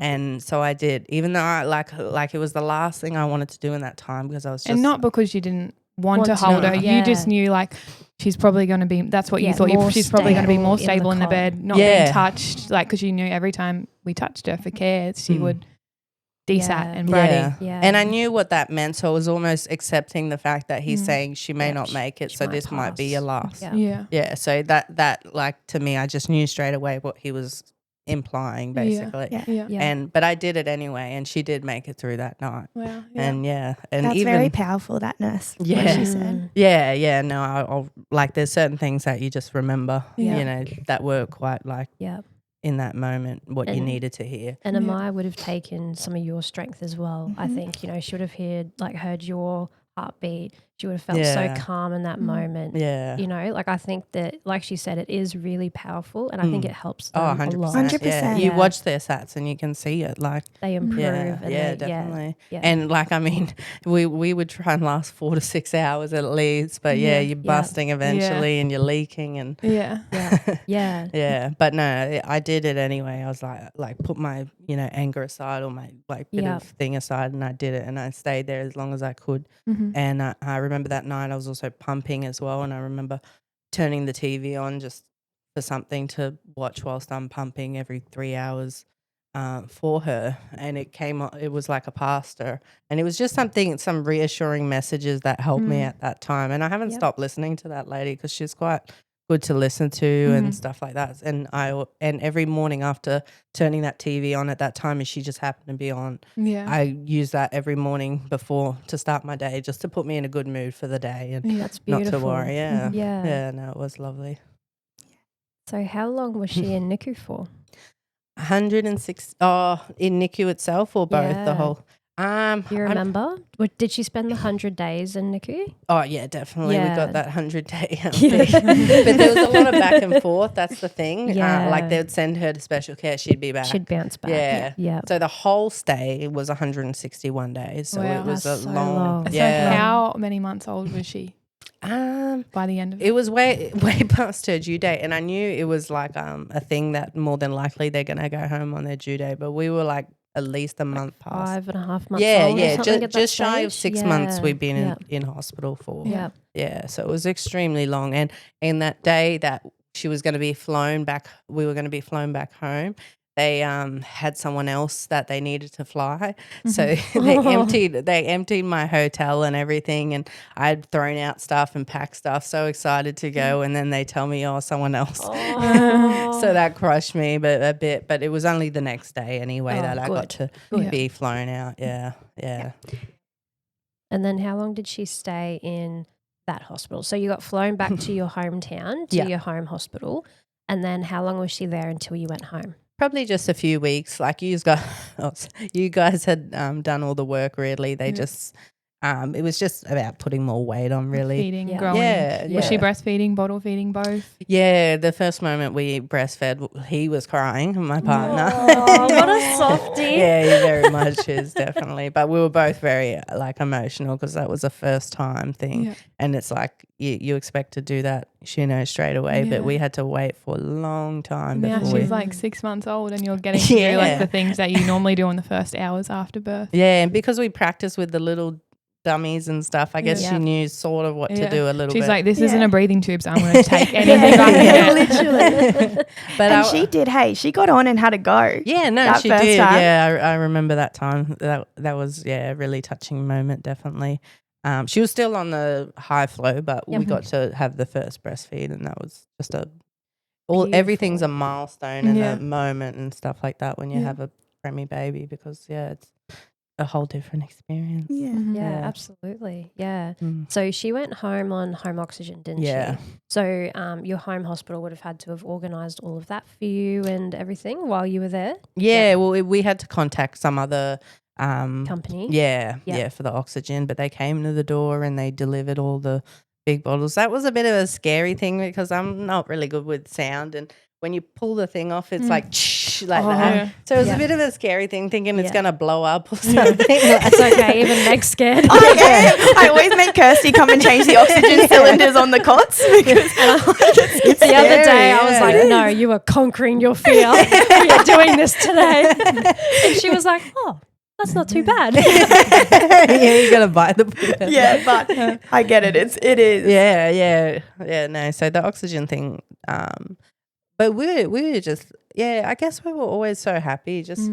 And so I did, even though I like it was the last thing I wanted to do in that time because I was just, and not because you didn't want to hold her. You just knew like she's probably going to be, that's what you thought. She's probably going to be more stable in the bed, not being touched. Like, because you knew every time we touched her for care, she would desat and bratty. Yeah. And I knew what that meant, so I was almost accepting the fact that he's saying she may not make it, so this might be your last. Yeah. So that like, to me, I just knew straight away what he was implying, basically. But I did it anyway, and she did make it through that night. Wow. And and That's even very powerful, that nurse. What she said. no, I'll like, there's certain things that you just remember, that were quite like in that moment what you needed to hear. And Amiya would have taken some of your strength as well. I think, she would have heard your heartbeat. She would have felt so calm in that moment. Yeah. I think that, like she said, it is really powerful, and I think it helps them 100%. a lot. 100%. Yeah. You watch their sats and you can see it, like They improve. And definitely. Yeah. And like, I mean, we would try and last 4 to 6 hours at least, but you're busting eventually and you're leaking and Yeah. But no, I did it anyway. I was like put my anger aside or my bit of thing aside, and I did it, and I stayed there as long as I could. And I remember that night I was also pumping as well, and I remember turning the TV on just for something to watch whilst I'm pumping every 3 hours for her, and it was like a pastor, and it was just some reassuring messages that helped me at that time. And I haven't stopped listening to that lady because she's quite good to listen to and stuff like that. And every morning after turning that TV on at that time, and she just happened to be on, I use that every morning before to start my day, just to put me in a good mood for the day and That's not beautiful. to worry. Yeah. No, it was lovely. So how long was she in NICU for? 106. Oh, in NICU itself or both? The Yeah. whole. Do you remember? Did she spend the 100 days in NICU? Oh yeah, definitely. We Yeah. got that 100-day thing. But there was a lot of back and forth. That's the thing. Yeah. Like they would send her to special care. She'd be back. She'd bounce back. Yeah. Yeah. So the whole stay was 161 days. So Wow. it was That's a so long. long. Yeah. So how many months old was she by the end of it? It was way past her due date, and I knew it was like a thing that more than likely they're gonna go home on their due date. But we were like at least a month past. 5.5 months Yeah, old or yeah, something at that just shy of stage? 6 months Yeah. we've been Yeah. in hospital for. Yeah. Yeah, so it was extremely long. And that day that she was going to be flown back, we were going to be flown back home. They had someone else that they needed to fly, so they emptied my hotel and everything, and I'd thrown out stuff and packed stuff, so excited to go, and then they tell me, oh, someone else. Oh. So that crushed me a bit, but it was only the next day anyway Oh, that I got good. to be flown out. Yeah. And then how long did she stay in that hospital? So you got flown back to your hometown, to your home hospital. And then how long was she there until you went home? Probably just a few weeks. Like you guys had done all the work. Really, they just it was just about putting more weight on. Really, Feeding, Yeah. growing. Yeah, Was she yeah. breastfeeding, bottle feeding, both? Yeah, the first moment we breastfed, he was crying. My partner. Oh, what a softie. Yeah, he very much is, definitely. But we were both very like emotional because that was a first time thing, Yeah. and it's like you expect to do that, straight away, Yeah. but we had to wait for a long time Now before. she's like 6 months old and you're getting to do Yeah. like the things that you normally do in the first hours after birth. Yeah, and because we practiced with the little dummies and stuff, I guess Yeah. she knew sort of what to Yeah. do a little She's bit. like, this isn't Yeah. a breathing tube, so I'm going to take anything I can get. Literally. but And she did. Hey, she got on and had to go. yeah, no, that she first did. time. Yeah, I remember that time. That was a really touching moment, definitely. She was still on the high flow, but we got to have the first breastfeed, and that was just everything's a milestone and Yeah. a moment and stuff like that when you Yeah. have a preemie baby, because it's a whole different experience. Yeah. Mhm. Yeah, Yeah. absolutely. Yeah. Mm. So she went home on home oxygen, didn't Yeah. she? So your home hospital would have had to have organised all of that for you and everything while you were there? Yeah, well, we had to contact some other Company? Yeah, Yep. yeah, for the oxygen, but they came to the door and they delivered all the big bottles. That was a bit of a scary thing because I'm not really good with sound, and when you pull the thing off, it's like like that. Yeah. So it was Yeah. a bit of a scary thing, thinking it's Yeah. gonna blow up or something. It's okay. Even Meg's scared. I always make Kirsty come and change the oxygen cylinders on the cots because it's The other day, scary, I was yeah. like, no, you are conquering your fear. You're doing this today. And she was like, oh, that's not too bad. Yeah, you gotta buy the bullet. yeah, but I get it. It is. Yeah. No, so the oxygen thing, but we were just, I guess we were always so happy just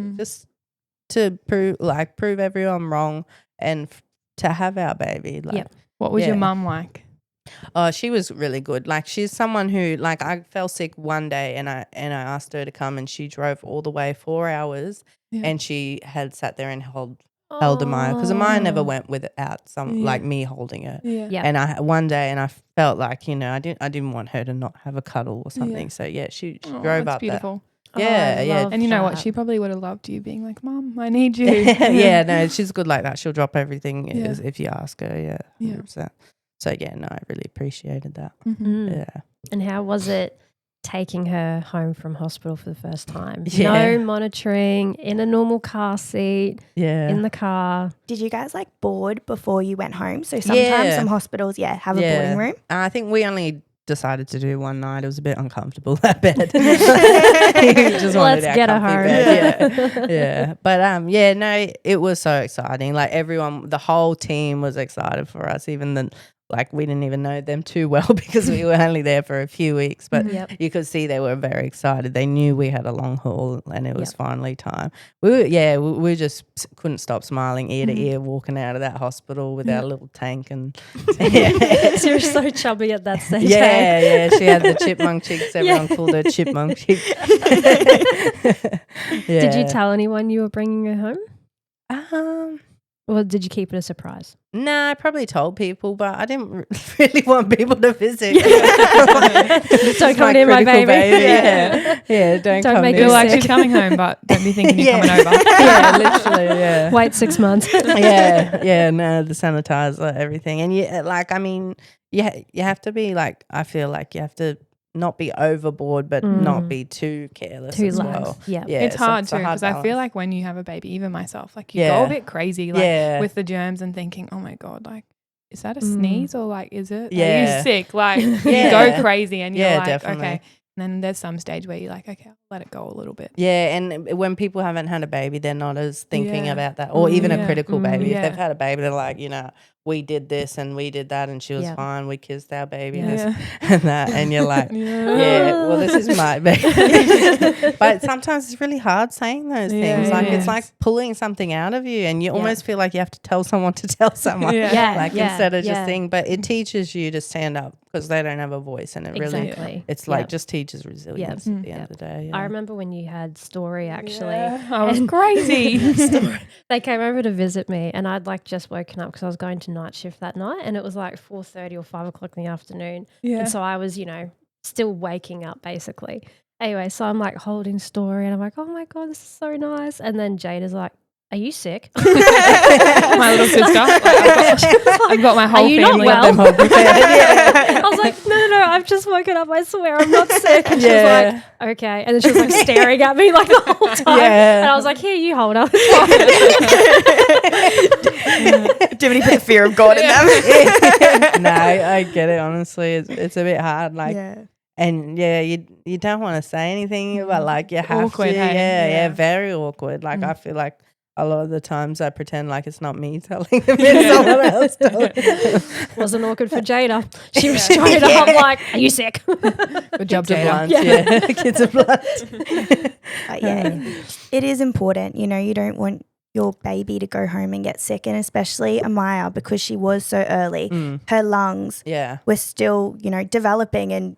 to prove everyone wrong and to have our baby. Like, Yep. What was Yeah. your mum like? Oh, she was really good. Like, she's someone who, like, I fell sick one day and I asked her to come, and she drove all the way 4 hours, Yeah. and she had sat there and held Amaya, because Amaya never went without like me holding her. Yeah. Yeah. And one day, and I felt like, I didn't want her to not have a cuddle or something. So yeah, she Oh, drove that's up beautiful. Yeah, I yeah. love And you know what? that. She probably would have loved you being like, Mum, I need you. yeah, no, she's good like that. She'll drop everything Yeah. if you ask her. Yeah, Yeah. 100%. So yeah, no, I really appreciated that. Mhm. Yeah. And how was it taking her home from hospital for the first time? Yeah. No monitoring, in a normal car seat, Yeah. in the car. Did you guys like board before you went home? So sometimes Yeah. some hospitals, have a boarding room. I think we only decided to do one night. It was a bit uncomfortable, that bed. We just wanted Let's our get her comfy home. bed. Yeah. But no, it was so exciting. Like, everyone, the whole team was excited for us, even we didn't even know them too well because we were only there for a few weeks, but Yep. you could see they were very excited. They knew we had a long haul and it was Yep. finally time. We just couldn't stop smiling ear to ear walking out of that hospital with our little tank, and So you're so chubby at that stage. yeah, she had the chipmunk cheeks. Everyone called her chipmunk cheeks. Did you tell anyone you were bringing her home? Um, Or Or did you keep it a surprise? No, I probably told people, but I didn't really want people to visit. Don't come near my baby. Yeah, don't come make near. You're like, sick. she's coming home, but don't be thinking you're Yeah. coming over. Yeah, literally, yeah. Wait 6 months. Yeah, no, the sanitizer, everything. And you have to be like, I feel like you have to not be overboard, but not be too careless Too as lax. well. Yeah. It's hard a too, because I feel balance. like when you have a baby, even myself, like you Yeah. go a bit crazy, like Yeah. with the germs and thinking, oh my God, like, is that a sneeze or like, is it? Are Yeah. you sick? Like, you Yeah. go crazy and you're Yeah, like, definitely. okay. And then there's some stage where you're like, okay, I'll let it go a little bit. Yeah, and when people haven't had a baby, they're not as thinking Yeah. about that. Or even Yeah. a critical baby. Yeah. If they've had a baby, they're like, we did this and we did that and she was Yeah. fine. We kissed our baby Yeah. and that. And you're like, Yeah. yeah, well, this is my baby. But sometimes it's really hard saying those Yeah, things. Like, it it's is. like pulling something out of you and you almost feel like you have to tell someone to tell someone. Yeah. Yeah. Like, yeah, instead of yeah. just saying, but it teaches you to stand up because they don't have a voice and it really, Exactly. it's like Yep. just teaches resilience at the end of the day. I Yeah. remember when you had Story actually. Yeah, I was And- crazy. They came over to visit me and I'd like just woken up because I was going to night shift that night and it was like 4:30 or 5 o'clock in the afternoon. Yeah. And so I was, still waking up basically. Anyway, so I'm like holding Story and I'm like, oh my God, this is so nice. And then Jade is like, are you sick? My little sister. Like, I've got my whole you not family. well? Them whole buffet. I was like, no, I've just woken up. I swear I'm not sick. And she was like, okay. And then she was like staring at me like the whole time. Yeah. And I was like, here, you hold up. Dimity put the fear of God in them. No, I get it. Honestly, it's a bit hard. Like, Yeah. and you don't want to say anything, but like you have Awkward, to. hey? Yeah, Yeah. very awkward. Like I feel like a lot of the times I pretend like it's not me telling them, it's someone else telling them. Wasn't awkward for Jada. She was straight up like, are you sick? Good job, Kids are Jada. blunt, yeah. Kids are blunt. It is important. You don't want your baby to go home and get sick, and especially Amiya, because she was so early, her lungs Yeah. were still, developing, and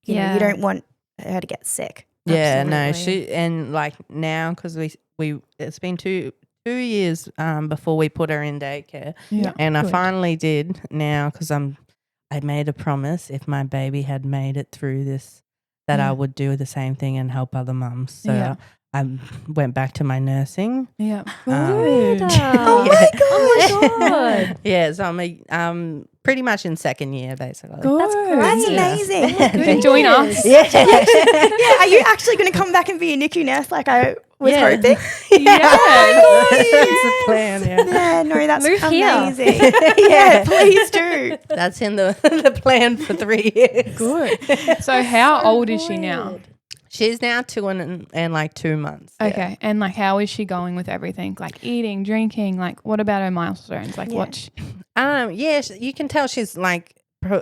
you know, Yeah. you don't want her to get sick. Yeah, no, Absolutely. and like now because we it's been two years before we put her in daycare, Yeah. and I Good. finally did now because I made a promise if my baby had made it through this that I would do the same thing and help other mums. So Yeah. I went back to my nursing. Yeah. Good. Oh my God. Yeah, so I'm pretty much in second year basically. That's great. That's Yeah. amazing. Good. Join us. Yeah. Yeah, are you actually going to come back and be a NICU nurse like I was Yeah. hoping? Yes. That's the plan, yeah. Yeah, no, that's Move here. amazing. Yeah, please do. That's in the plan for 3 years. Good. So how old is she now? She's now 2 and like 2 months. yeah. Okay. And like how is she going with everything? Like eating, drinking, like what about her milestones? Like what Yeah, you can tell she's like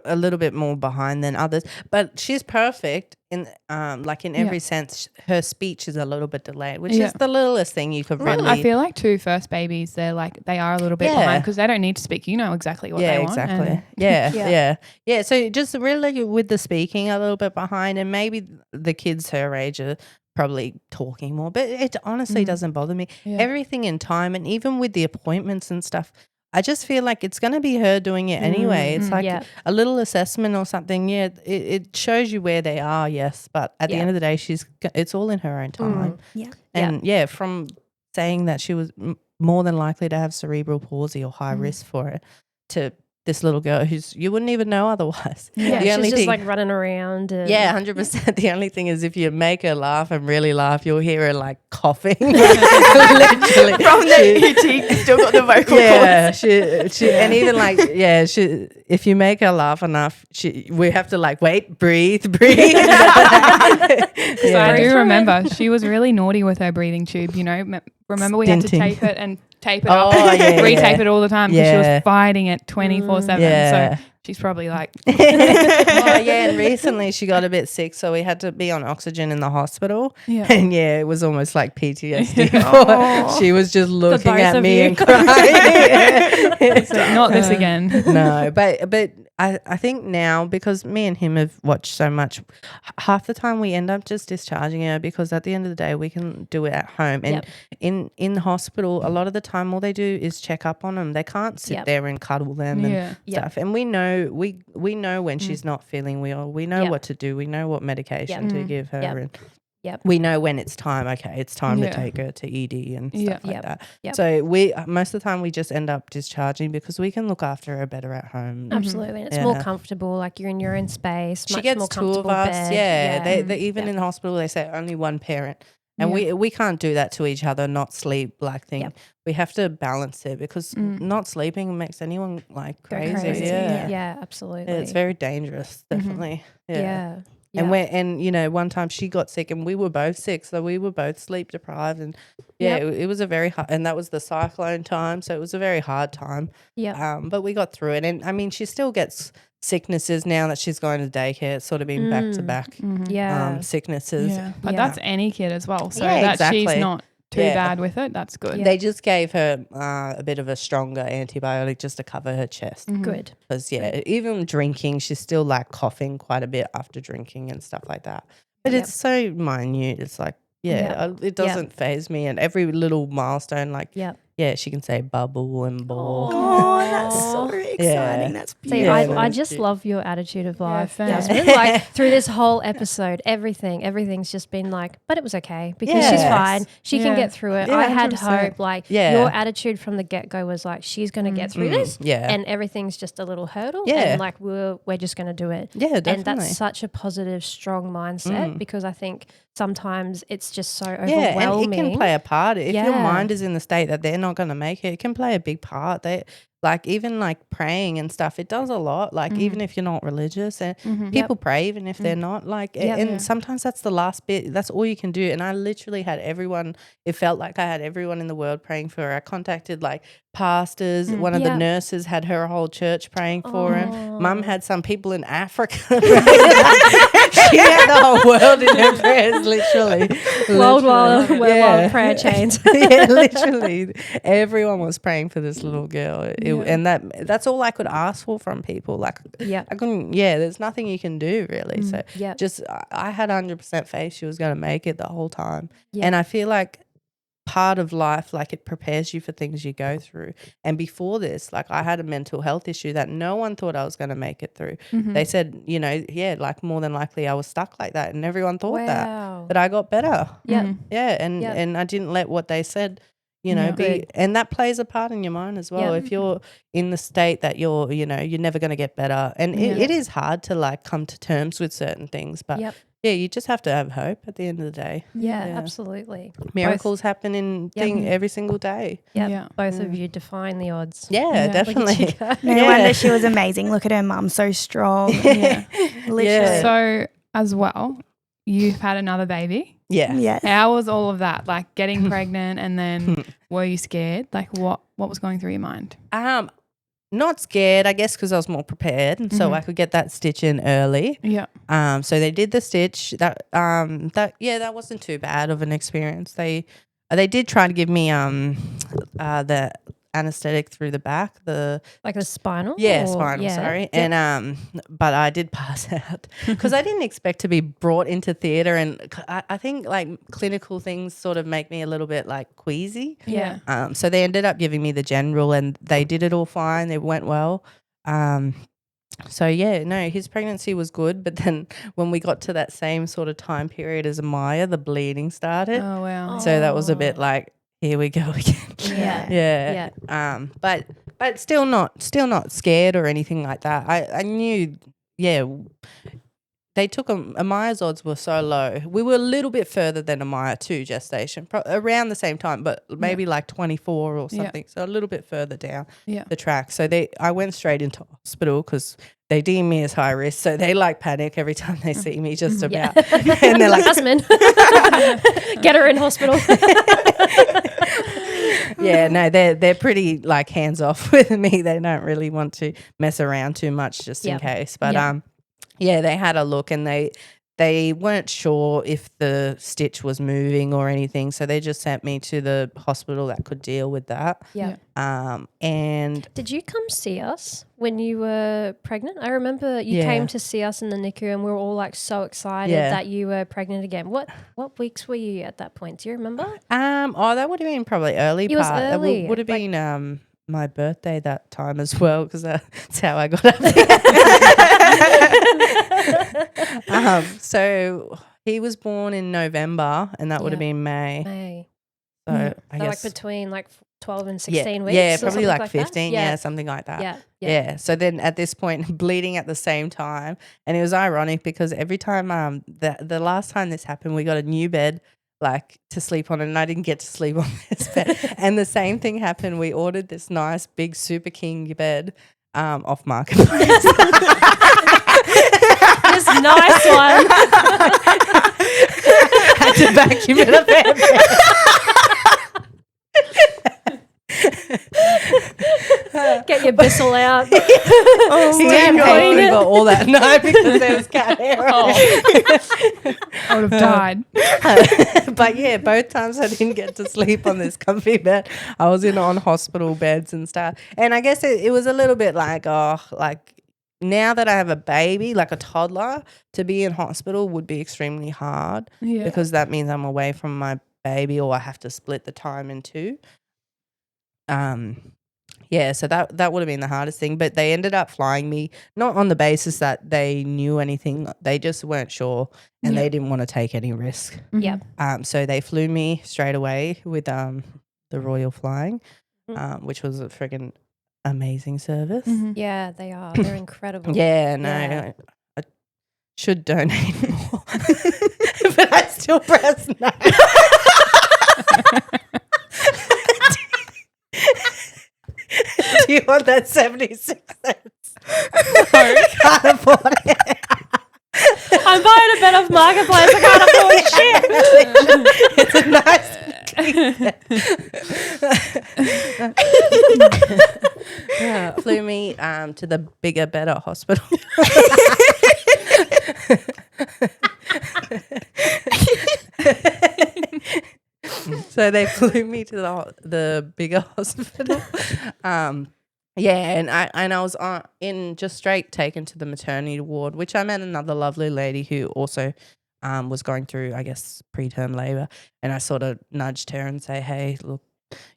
a little bit more behind than others, but she's perfect in like in every sense. Her speech is a little bit delayed, which is the littlest thing you could really. I feel like two first babies, they are a little bit behind because they don't need to speak. You know exactly what they want. Exactly. and- Yeah. So just really with the speaking a little bit behind, and maybe the kids her age are probably talking more, but it honestly doesn't bother me. Yeah. Everything in time, and even with the appointments and stuff, I just feel like it's going to be her doing it anyway. It's like yeah. a little assessment or something. Yeah, it shows you where they are, yes, but at the end of the day, it's all in her own time. Yeah. And from saying that she was more than likely to have cerebral palsy or high risk for it to this little girl who's you wouldn't even know otherwise. Yeah, The she's only just thing- like running around. And 100%. The only thing is if you make her laugh and really laugh, you'll hear her like coughing. Literally. From the ET, still got the vocal Yeah, cords. she and even like if you make her laugh enough, we have to like wait, breathe. So I do Yeah. remember she was really naughty with her breathing tube. You know, remember we had to Stinting. tape it and tape it Oh, up, yeah, retape yeah. it all the time because she Yeah. was fighting it 24/7. Yeah. So she's probably like, And recently she got a bit sick, so we had to be on oxygen in the hospital. Yeah. And it was almost like PTSD. She was just looking both at of me you. and crying. so not this again. No, but I think now, because me and him have watched so much, half the time we end up just discharging her, because at the end of the day we can do it at home. And in the hospital, a lot of the time all they do is check up on them. They can't sit there and cuddle them and stuff. And we know when she's not feeling well. We know what to do. We know what medication to give her. And we know when it's time. Okay, it's time to take her to ED and stuff like that. So we most of the time we just end up discharging, because we can look after her better at home. Absolutely, and it's more comfortable. Like, you're in your own space. She much gets more 2 of comfortable us. bed. They even in hospital they say only one parent, and we can't do that to each other. Not sleep like thing. We have to balance it, because not sleeping makes anyone like crazy. Yeah, absolutely. It's very dangerous. Definitely. Yeah. And you know, one time she got sick and we were both sick, so we were both sleep deprived, and it was a very hard, and that was the cyclone time, so it was a very hard time. But we got through it, and I mean, she still gets sicknesses now that she's going to daycare. It's sort of been back to back sicknesses. But that's any kid as well, so Yeah, that exactly. she's not too bad with it. That's good. They just gave her a bit of a stronger antibiotic just to cover her chest. Good. Because even drinking, she's still like coughing quite a bit after drinking and stuff like that. But it's so minute. It's like it doesn't faze me. And every little milestone, like she can say bubble and ball. Oh, that's so exciting. That's See, beautiful. I just love your attitude of life, thanks. Jasmine. Like, through this whole episode, everything's just been like, but it was okay, because she's fine. She can get through it. Yeah, I had 100%. hope. Like, your attitude from the get-go was like, she's going to get through this. And everything's just a little hurdle. And like, we're just going to do it. Yeah, definitely. And that's such a positive, strong mindset, because I think sometimes it's just so overwhelming. Yeah, and it can play a part. If your mind is in the state that they're not going to make it can play a big part. Like, even like praying and stuff, it does a lot. Like, even if you're not religious, and people pray even if they're not. Like, and sometimes that's the last bit. That's all you can do. And I literally had everyone. It felt like I had everyone in the world praying for her. I contacted like pastors. One of the nurses had her whole church praying for him. Mum had some people in Africa. She had the whole world in her prayers, literally. Worldwide prayer chains. Literally. Everyone was praying for this little girl. And that's all I could ask for from people. Like, I couldn't, there's nothing you can do really. So just, I had 100% faith she was going to make it the whole time. And I feel like part of life, like, it prepares you for things you go through. And before this, like, I had a mental health issue that no one thought I was going to make it through. They said, you know, like, more than likely I was stuck like that, and everyone thought that, but I got better. And I didn't let what they said, you know, be, and that plays a part in your mind as well. If you're in the state that you're, you know, you're never going to get better, and it is hard to like come to terms with certain things, but you just have to have hope at the end of the day. Absolutely. Miracles happen in every single day. Both of you define the odds. Definitely. No wonder she was amazing. Look at her mum, so strong. Literally. So as well, you've had another baby. Yes. How was all of that? Like, getting pregnant, and then were you scared? Like, what was going through your mind? Not scared, I guess, because I was more prepared, and so I could get that stitch in early. So they did the stitch. That wasn't too bad of an experience. They did try to give me the anesthetic through the back, the spinal. Spinal. Sorry, and but I did pass out because I didn't expect to be brought into theatre, and I think like clinical things sort of make me a little bit like queasy. So they ended up giving me the general, and they did it all fine. It went well. So his pregnancy was good, but then when we got to that same sort of time period as Amiya, the bleeding started. Oh wow! So that was a bit like, here we go again. But still not scared or anything like that. I knew, they took Amiya's odds were so low. We were a little bit further than Amiya to gestation, around the same time, but maybe like 24 or something. So a little bit further down the track. So I went straight into hospital because they deem me as high risk. So they like panic every time they see me just about. And they're like, Jasmine, get her in hospital. They're pretty like hands off with me. They don't really want to mess around too much just in case. But they had a look, and they they weren't sure if the stitch was moving or anything, so they just sent me to the hospital that could deal with that. Yeah. And Did you come see us when you were pregnant? I remember you Yeah. came to see us in the NICU and we were all like so excited Yeah. that you were pregnant again. What weeks were you at that point? Do you remember? that would have been probably early It was part. early, Would have like- been my birthday that time as well, because that's how I got up there. So he was born in November, and that would have Yeah. been May. May. So Yeah. I So guess like between like 12 and yeah, 16 weeks. yeah, or probably something like that? 15, yeah, something like that. Yeah. Yeah. So then at this point, bleeding at the same time, and it was ironic because every time the last time this happened, we got a new bed like to sleep on, and I didn't get to sleep on this bed. And the same thing happened. We ordered this nice big super king bed off Marketplace. This nice one. Had to vacuum it a fair bit. Get your Bissell out. He didn't pay me for all that night because there was cat hair on it. I would have died. But yeah, both times I didn't get to sleep on this comfy bed. I was on hospital beds and stuff. And I guess it was a little bit like, now that I have a baby, like a toddler, to be in hospital would be extremely hard Yeah. because that means I'm away from my baby, or I have to split the time in two. Yeah, so that would have been the hardest thing. But they ended up flying me, not on the basis that they knew anything. They just weren't sure, and Yeah. they didn't want to take any risk. Yeah. So they flew me straight away with the Royal Flying, Mhm. which was a friggin' amazing service. Mhm. Yeah, they are. They're incredible. Yeah, no, Yeah. I should donate more, but I still press no. Do you want that 76 cents? No, can't afford it. I'm buying a bed off Marketplace. I can't afford shit. It's a nice. Flew me to the bigger, better hospital. So they flew me to the bigger hospital. Yeah, and I was just straight taken to the maternity ward, which I met another lovely lady who also was going through, I guess, preterm labor, and I sort of nudged her and say, hey, look,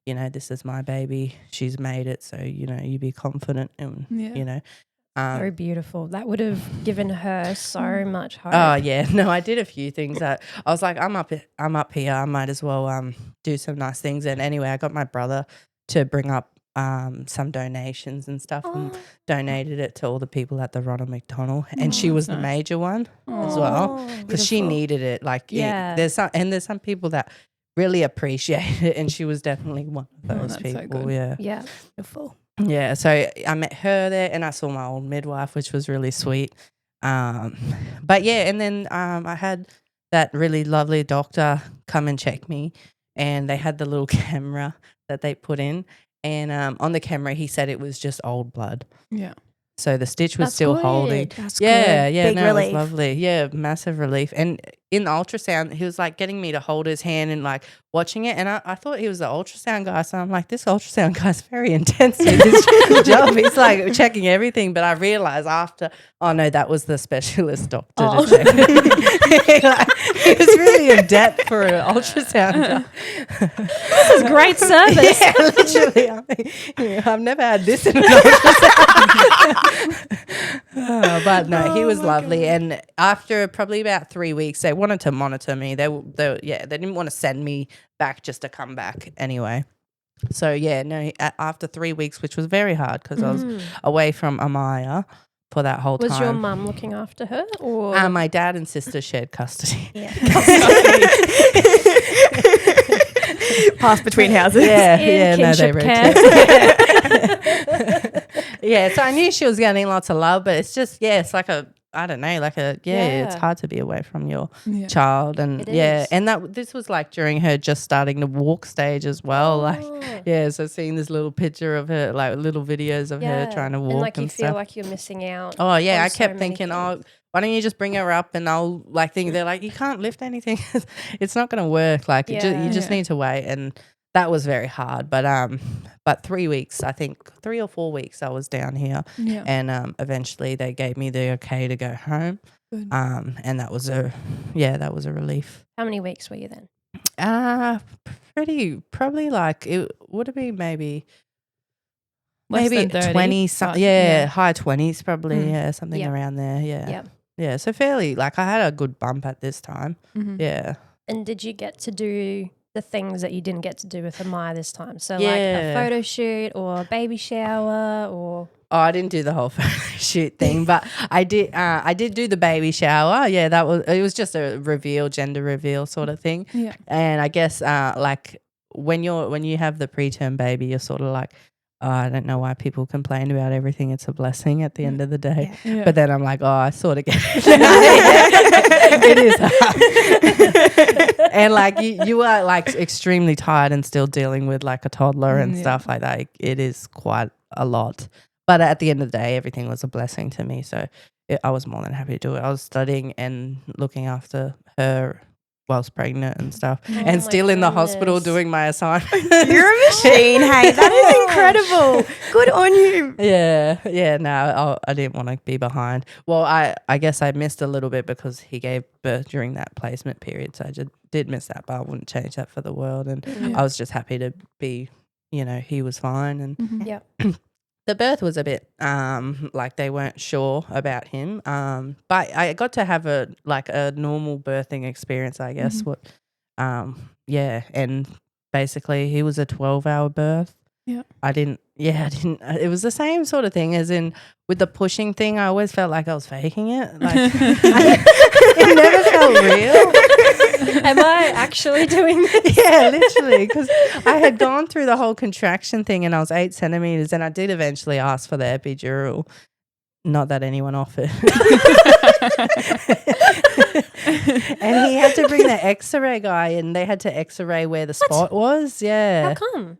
this is my baby. She's made it, so you be confident, and Yeah. Very beautiful. That would have given her so much hope. Oh yeah, no, I did a few things that I was like, I'm up here. I might as well do some nice things. And anyway, I got my brother to bring up some donations and stuff, and donated it to all the people at the Ronald McDonald, and she was the major one as well, because she needed it. Like, Yeah. there's some people that really appreciate it, and she was definitely one of those that's so people. good. Yeah. Yeah. Beautiful. Yeah, so I met her there, and I saw my old midwife, which was really sweet. But yeah, and then I had that really lovely doctor come and check me, and they had the little camera that they put in, and on the camera he said it was just old blood. Yeah. So the stitch was That's still good. holding. That's Yeah, good. yeah, Big no, relief. it was lovely. Yeah, massive relief. And in the ultrasound, he was like getting me to hold his hand and like watching it. And I thought he was the ultrasound guy. So I'm like, this ultrasound guy's very intense in his job. He's like checking everything. But I realized after, oh no, that was the specialist doctor to check it. He was really in depth for an ultrasound guy. This is great service. Yeah, literally. I've never had this in an ultrasound. But no, he was lovely. And after probably about 3 weeks, they wanted to monitor me. They didn't want to send me back just to come back anyway. So yeah, no, after 3 weeks, which was very hard because I was away from Amiya for that whole time. Was your mum looking after her, or My dad and sister shared custody. Yeah. Pass between houses. Yeah, no, they kinship rotate. Yeah, so I knew she was getting lots of love, but it's just, it's like it's hard to be away from your Yeah. child. And It is. and this was like during her just starting to walk stage as well. So seeing this little picture of her, like little videos of her trying to walk and like you and feel stuff. like you're missing out. Oh yeah, on I so kept many thinking, things. why don't you just bring her up and I'll like think they're like, you can't lift anything. It's not going to work. Like you just need to wait. And that was very hard. But 3 weeks, I think 3 or 4 weeks I was down here and eventually they gave me the okay to go home. Good. And that was a relief. How many weeks were you then? Probably like it would have been maybe Less than 30, 20 something, high 20s probably, something around there, yeah, so fairly, like I had a good bump at this time, yeah. And did you get to do the things that you didn't get to do with Amiya this time? So like a photo shoot or a baby shower or... Oh, I didn't do the whole photo shoot thing, but I did do the baby shower. Yeah, it was just a gender reveal sort of thing. Yeah. And I guess like when you have the preterm baby, you're sort of like, oh, I don't know why people complain about everything. It's a blessing at the end of the day. Yeah. But then I'm like, oh, I sort of get it. It is hard. And like you are like extremely tired and still dealing with like a toddler and stuff like that. It is quite a lot. But at the end of the day, everything was a blessing to me. So I was more than happy to do it. I was studying and looking after her whilst pregnant and stuff, and still in the hospital doing my assignments. You're a machine, hey. That is incredible. Good on you. Yeah. No, I didn't want to be behind. Well, I guess I missed a little bit because he gave birth during that placement period, so I just did miss that, but I wouldn't change that for the world. And I was just happy to be, he was fine. And the birth was a bit like they weren't sure about him, but I got to have a normal birthing experience, I guess. And basically he was a 12-hour birth. I didn't. It was the same sort of thing as in with the pushing thing. I always felt like I was faking it. Like it never felt real. Am I actually doing this? Yeah, literally, because I had gone through the whole contraction thing and I was 8 centimeters, and I did eventually ask for the epidural. Not that anyone offered. And he had to bring the X-ray guy, and they had to X-ray where the spot was. Yeah. How come?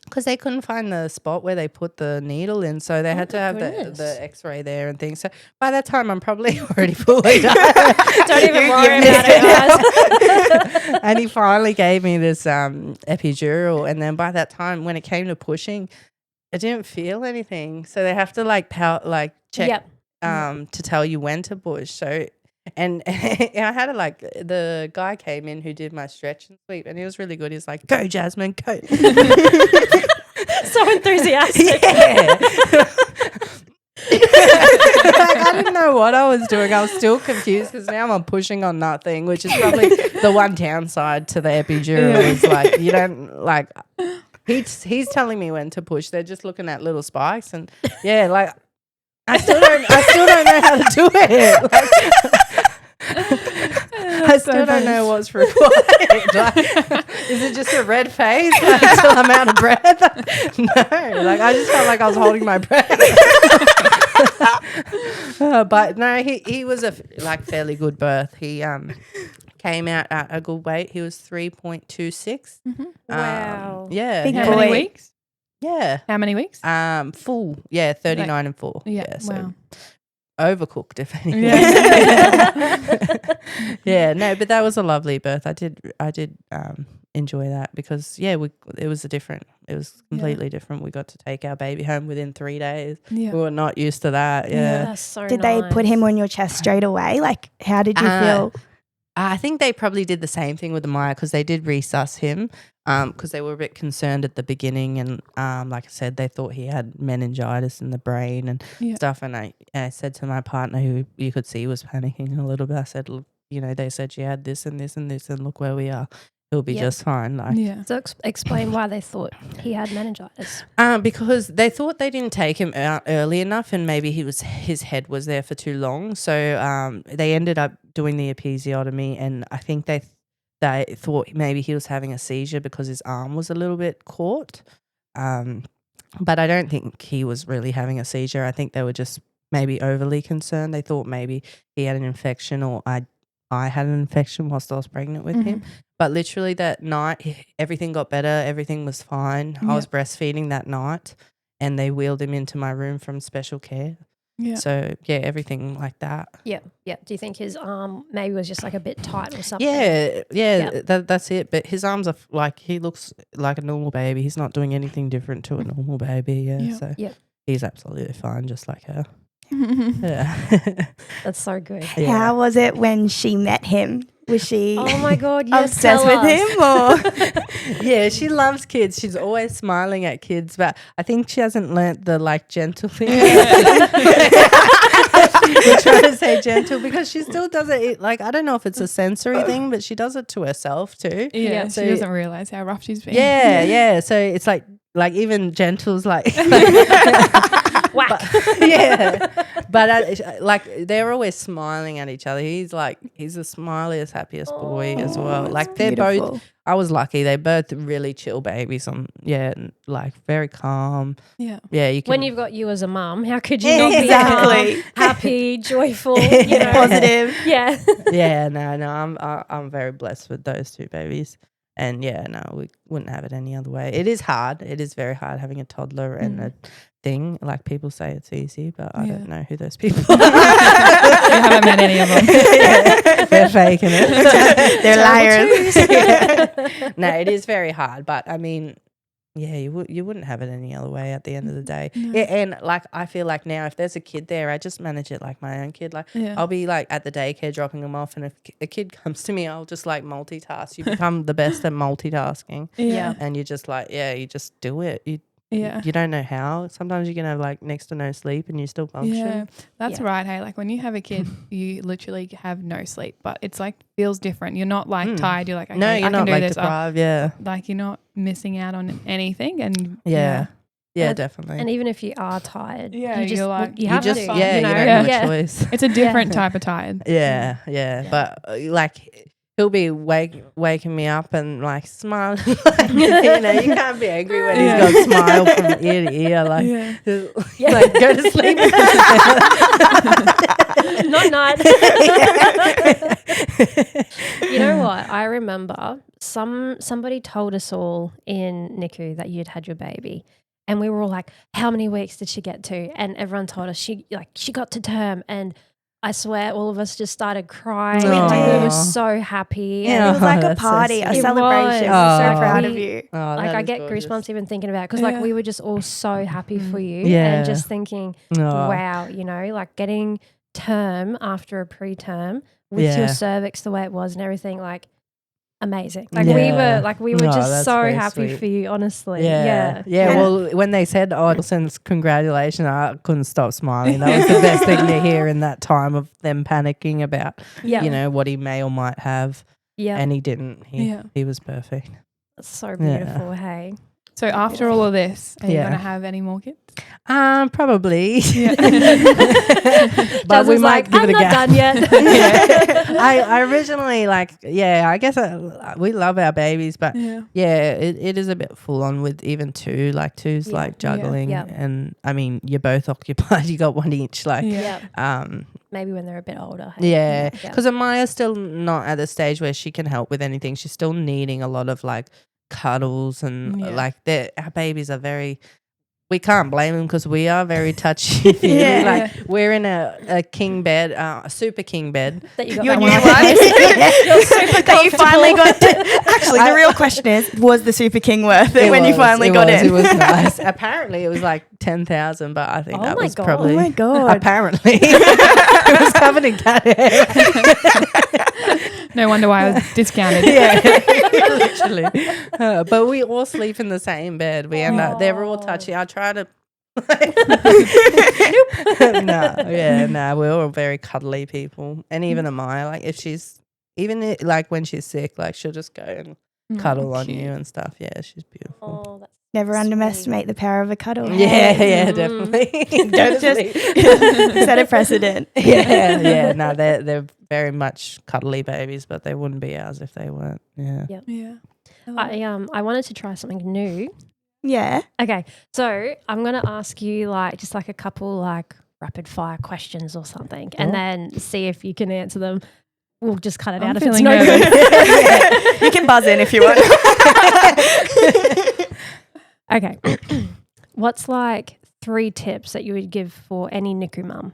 Because they couldn't find the spot where they put the needle in, so they had to have the X-ray there and things. So by that time, I'm probably already fully done. Don't even worry about it, guys. And he finally gave me this epidural, and then by that time, when it came to pushing, I didn't feel anything. So they have to check to tell you when to push. So. And I had the guy came in who did my stretch and sweep, and he was really good. He's like, "Go, Jasmine, go!" So enthusiastic. Yeah. I didn't know what I was doing. I was still confused because now I'm pushing on nothing, which is probably the one downside to the epidural. Is like you don't like. He's telling me when to push. They're just looking at little spikes, and I still don't know how to do it. I still don't know what's required. Is it just a red face until I'm out of breath? No, I just felt like I was holding my breath. But no, he was a fairly good birth. He came out at a good weight. He was 3.26. Wow. Yeah. How many weeks? Yeah. How many weeks? Full. Yeah, 39 and full. Yeah. So wow. Overcooked, if anything. Yeah. No, but that was a lovely birth. I did enjoy that because it was completely different. We got to take our baby home within 3 days. Yeah. We were not used to that. Yeah. That's so Did they put him on your chest straight away? Like, how did you feel? I think they probably did the same thing with Amiya because they did resus him because they were a bit concerned at the beginning, and like I said, they thought he had meningitis in the brain and stuff. And I said to my partner, who you could see was panicking a little bit, I said, look, they said she had this and this and this, and look where we are. He'll be just fine. So explain why they thought he had meningitis. Because they thought they didn't take him out early enough, and maybe his head was there for too long. So they ended up doing the episiotomy, and I think they thought maybe he was having a seizure because his arm was a little bit caught. But I don't think he was really having a seizure. I think they were just maybe overly concerned. They thought maybe he had an infection, or I had an infection whilst I was pregnant with him. But literally that night, everything got better. Everything was fine. I was breastfeeding that night, and they wheeled him into my room from special care. Yeah. So yeah, everything like that. Yeah. Do you think his arm maybe was just like a bit tight or something? Yeah. That's it. But his arms are like, he looks like a normal baby. He's not doing anything different to a normal baby. Yeah. Yeah. So Yep. he's absolutely fine, just like her. Yeah. That's so good. Yeah. How was it when she met him? Was she Oh my God, yes, obsessed tell with us. him or? Yeah, she loves kids. She's always smiling at kids, but I think she hasn't learnt the like gentle thing. We're trying to say gentle because she still does it. Like, I don't know if it's a sensory thing, but she does it to herself too. Yeah, So she doesn't realize how rough she's been. yeah. So it's like even gentle's like Whack. But like they're always smiling at each other. He's the smiliest, happiest boy as well. Like they're Beautiful. both. I was lucky. They're both really chill babies. Like very calm. Yeah. Yeah, you can. When you've got you as a mum, how could you not be Exactly. happy, joyful, you know? Positive. Yeah. Yeah, no, I'm very blessed with those two babies. And yeah, no, we wouldn't have it any other way. It is hard. It is very hard having a toddler and a thing. Like people say it's easy, but I don't know who those people are. I haven't met any of them. Yeah, they're faking it. They're liars. Yeah. No, it is very hard. But I mean, yeah, you wouldn't have it any other way at the end of the day. No. Yeah, and like I feel like now if there's a kid there, I just manage it like my own kid. Like I'll be like at the daycare dropping them off, and if a kid comes to me, I'll just like multitask. You become the best at multitasking. Yeah. And you just like, you just do it. Yeah. You don't know how. Sometimes you can have like next to no sleep and you still function. Yeah, that's Yeah. right. Hey, like when you have a kid, you literally have no sleep, but it's like feels different. You're not like tired. You're like, okay, No, I you're can not do like this. deprived. Yeah. Like you're not missing out on anything. And Yeah, And- definitely. And even if you are tired, Yeah, you just you're like- you you have just to. fine. yeah, you know? you don't Yeah. have Yeah. a choice. it's a different type of tired. Yeah. But like he'll be waking me up and like smiling. Like, you can't be angry when he's got a smile from ear to ear. Like, like go to sleep. Not night. You know what? I remember somebody told us all in NICU that you'd had your baby. And we were all like, how many weeks did she get to? And everyone told us she got to term. And I swear all of us just started crying. Aw. We were so happy. Yeah. And It was like a That's so party, a sweet. It celebration. was. I'm Oh. so proud of you. Oh, like that I is get gorgeous. goosebumps even thinking about it because like Yeah. we were just all so happy for you Yeah. and just thinking, Oh. wow, like getting term after a preterm with Yeah. your cervix the way it was and everything, like amazing. Like Yeah. we were Oh, just that's so very happy sweet. for you, honestly. Yeah. Yeah. Well, when they said, Wilson's congratulations, I couldn't stop smiling. That was the best thing to hear in that time of them panicking about, Yeah. what he may or might have. Yeah. And he didn't. He was perfect. It's so beautiful. Hey. So after all of this, are you Yeah. going to have any more kids? Probably. Yeah. But we Jasmine's might like, give I'm it a not go. done yet. Yeah. I originally I guess we love our babies, but it is a bit full on with even two. Like two's Yeah. like juggling, Yeah. and I mean you're both occupied. You got one each. Like, Yeah. Maybe when they're a bit older. Hey? yeah, because Amiya's still not at the stage where she can help with anything. She's still needing a lot of like cuddles and like our babies are very. We can't blame them because we are very touchy. Yeah. Like we're in a king bed, a super king bed. That you got Your that new one. one. You're super that you finally got to. Actually, the real question is, was the Super King worth it when you finally got in? It was nice. Apparently, it was like 10,000, but I think Oh that my was God. probably. Oh my God. Apparently, it was covered in cat hair. No wonder why I was discounted. Yeah, literally. But we all sleep in the same bed. We end up. They're all touchy. I try to. We're all very cuddly people, and even Amiya, like if she's like when she's sick, like she'll just go and cuddle on you and stuff. Yeah, she's beautiful. Oh, that's Never underestimate the power of a cuddle. Yeah, definitely. Don't just set a precedent. Yeah. No, they're very much cuddly babies, but they wouldn't be ours if they weren't. Yeah. Yeah. I wanted to try something new. Yeah. Okay, so I'm gonna ask you just a couple rapid fire questions or something, and then see if you can answer them. We'll just cut it I'm out if it's feeling no nervous. good. You can buzz in if you want. Okay, what's 3 3 tips that you would give for any NICU mum?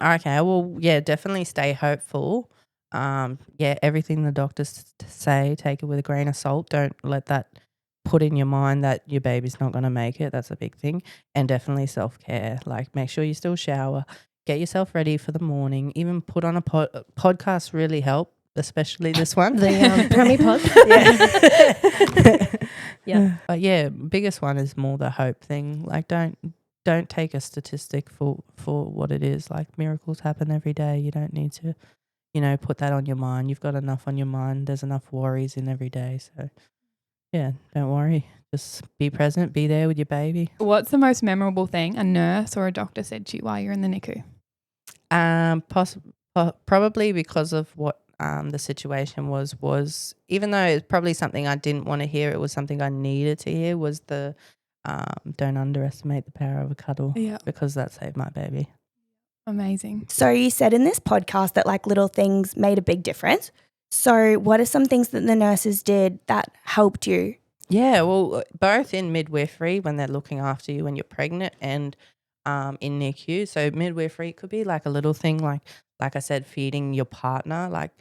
Okay. Well, yeah, definitely stay hopeful. Yeah, everything the doctors say, take it with a grain of salt. Don't let that put in your mind that your baby's not going to make it. That's a big thing. And definitely self-care. Like, make sure you still shower. Get yourself ready for the morning. Even put on a podcast really help, especially this one. The Premi pod. Yeah. Yeah. But yeah, biggest one is more the hope thing. Like, don't take a statistic for what it is. Like, miracles happen every day. You don't need to, put that on your mind. You've got enough on your mind. There's enough worries in every day. So yeah, don't worry. Just be present, be there with your baby. What's the most memorable thing a nurse or a doctor said to you while you're in the NICU? Probably because of what the situation was, even though it's probably something I didn't want to hear, it was something I needed to hear, was the don't underestimate the power of a cuddle. Yeah. Because that saved my baby. Amazing. So you said in this podcast that like little things made a big difference. So what are some things that the nurses did that helped you? Yeah, well, both in midwifery when they're looking after you when you're pregnant and in NICU. So midwifery could be like a little thing like I said, feeding your partner. Like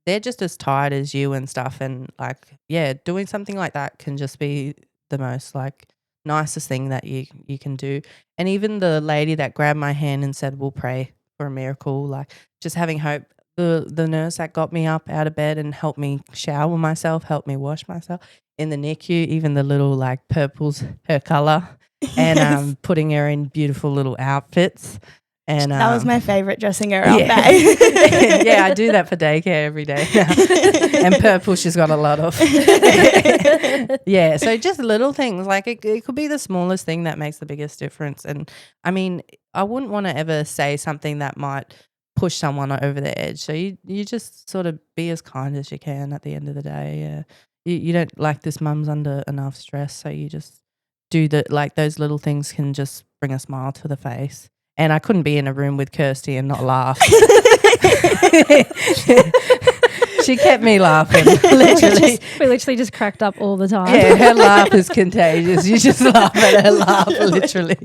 they're just as tired as you and stuff. And like, yeah, doing something like that can just be the most like nicest thing that you can do. And even the lady that grabbed my hand and said, we'll pray for a miracle, like just having hope. The nurse that got me up out of bed and helped me shower myself, helped me wash myself in the NICU, even the little like purple's her colour, and putting her in beautiful little outfits. And that was my favourite, dressing her yeah. up. Yeah, I do that for daycare every day now. And purple she's got a lot of. Yeah, so just little things. Like it could be the smallest thing that makes the biggest difference. And I mean, I wouldn't want to ever say something that might push someone over the edge. So you just sort of be as kind as you can at the end of the day. Yeah. You don't, like, this mum's under enough stress, so you just do like those little things can just bring a smile to the face. And I couldn't be in a room with Kirsty and not laugh. She kept me laughing, literally. We literally just cracked up all the time. Yeah, her laugh is contagious. You just laugh at her laugh, literally.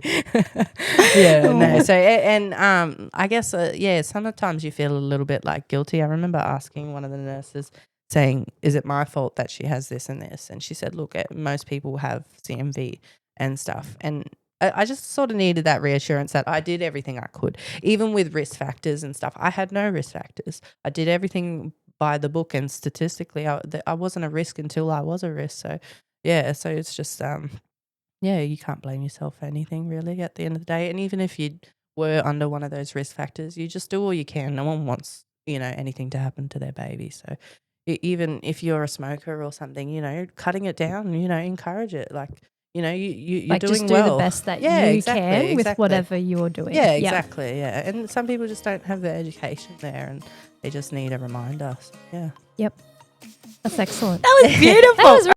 Yeah, no. So, and I guess, yeah, sometimes you feel a little bit like guilty. I remember asking one of the nurses, saying, is it my fault that she has this and this? And she said, look, most people have CMV and stuff. And I just sort of needed that reassurance that I did everything I could, even with risk factors and stuff. I had no risk factors. I did everything by the book, and statistically I wasn't a risk until I was a risk. So yeah, so it's just yeah, you can't blame yourself for anything really at the end of the day. And even if you were under one of those risk factors, you just do all you can. No one wants anything to happen to their baby. So even if you're a smoker or something, cutting it down, encourage it. Like, you're like, doing just do well. the best that Yeah, you exactly, can with whatever you're doing. Yeah, exactly. Yeah. And some people just don't have the education there, and they just need a reminder. So, yeah. Yep. That's excellent. That was beautiful. That was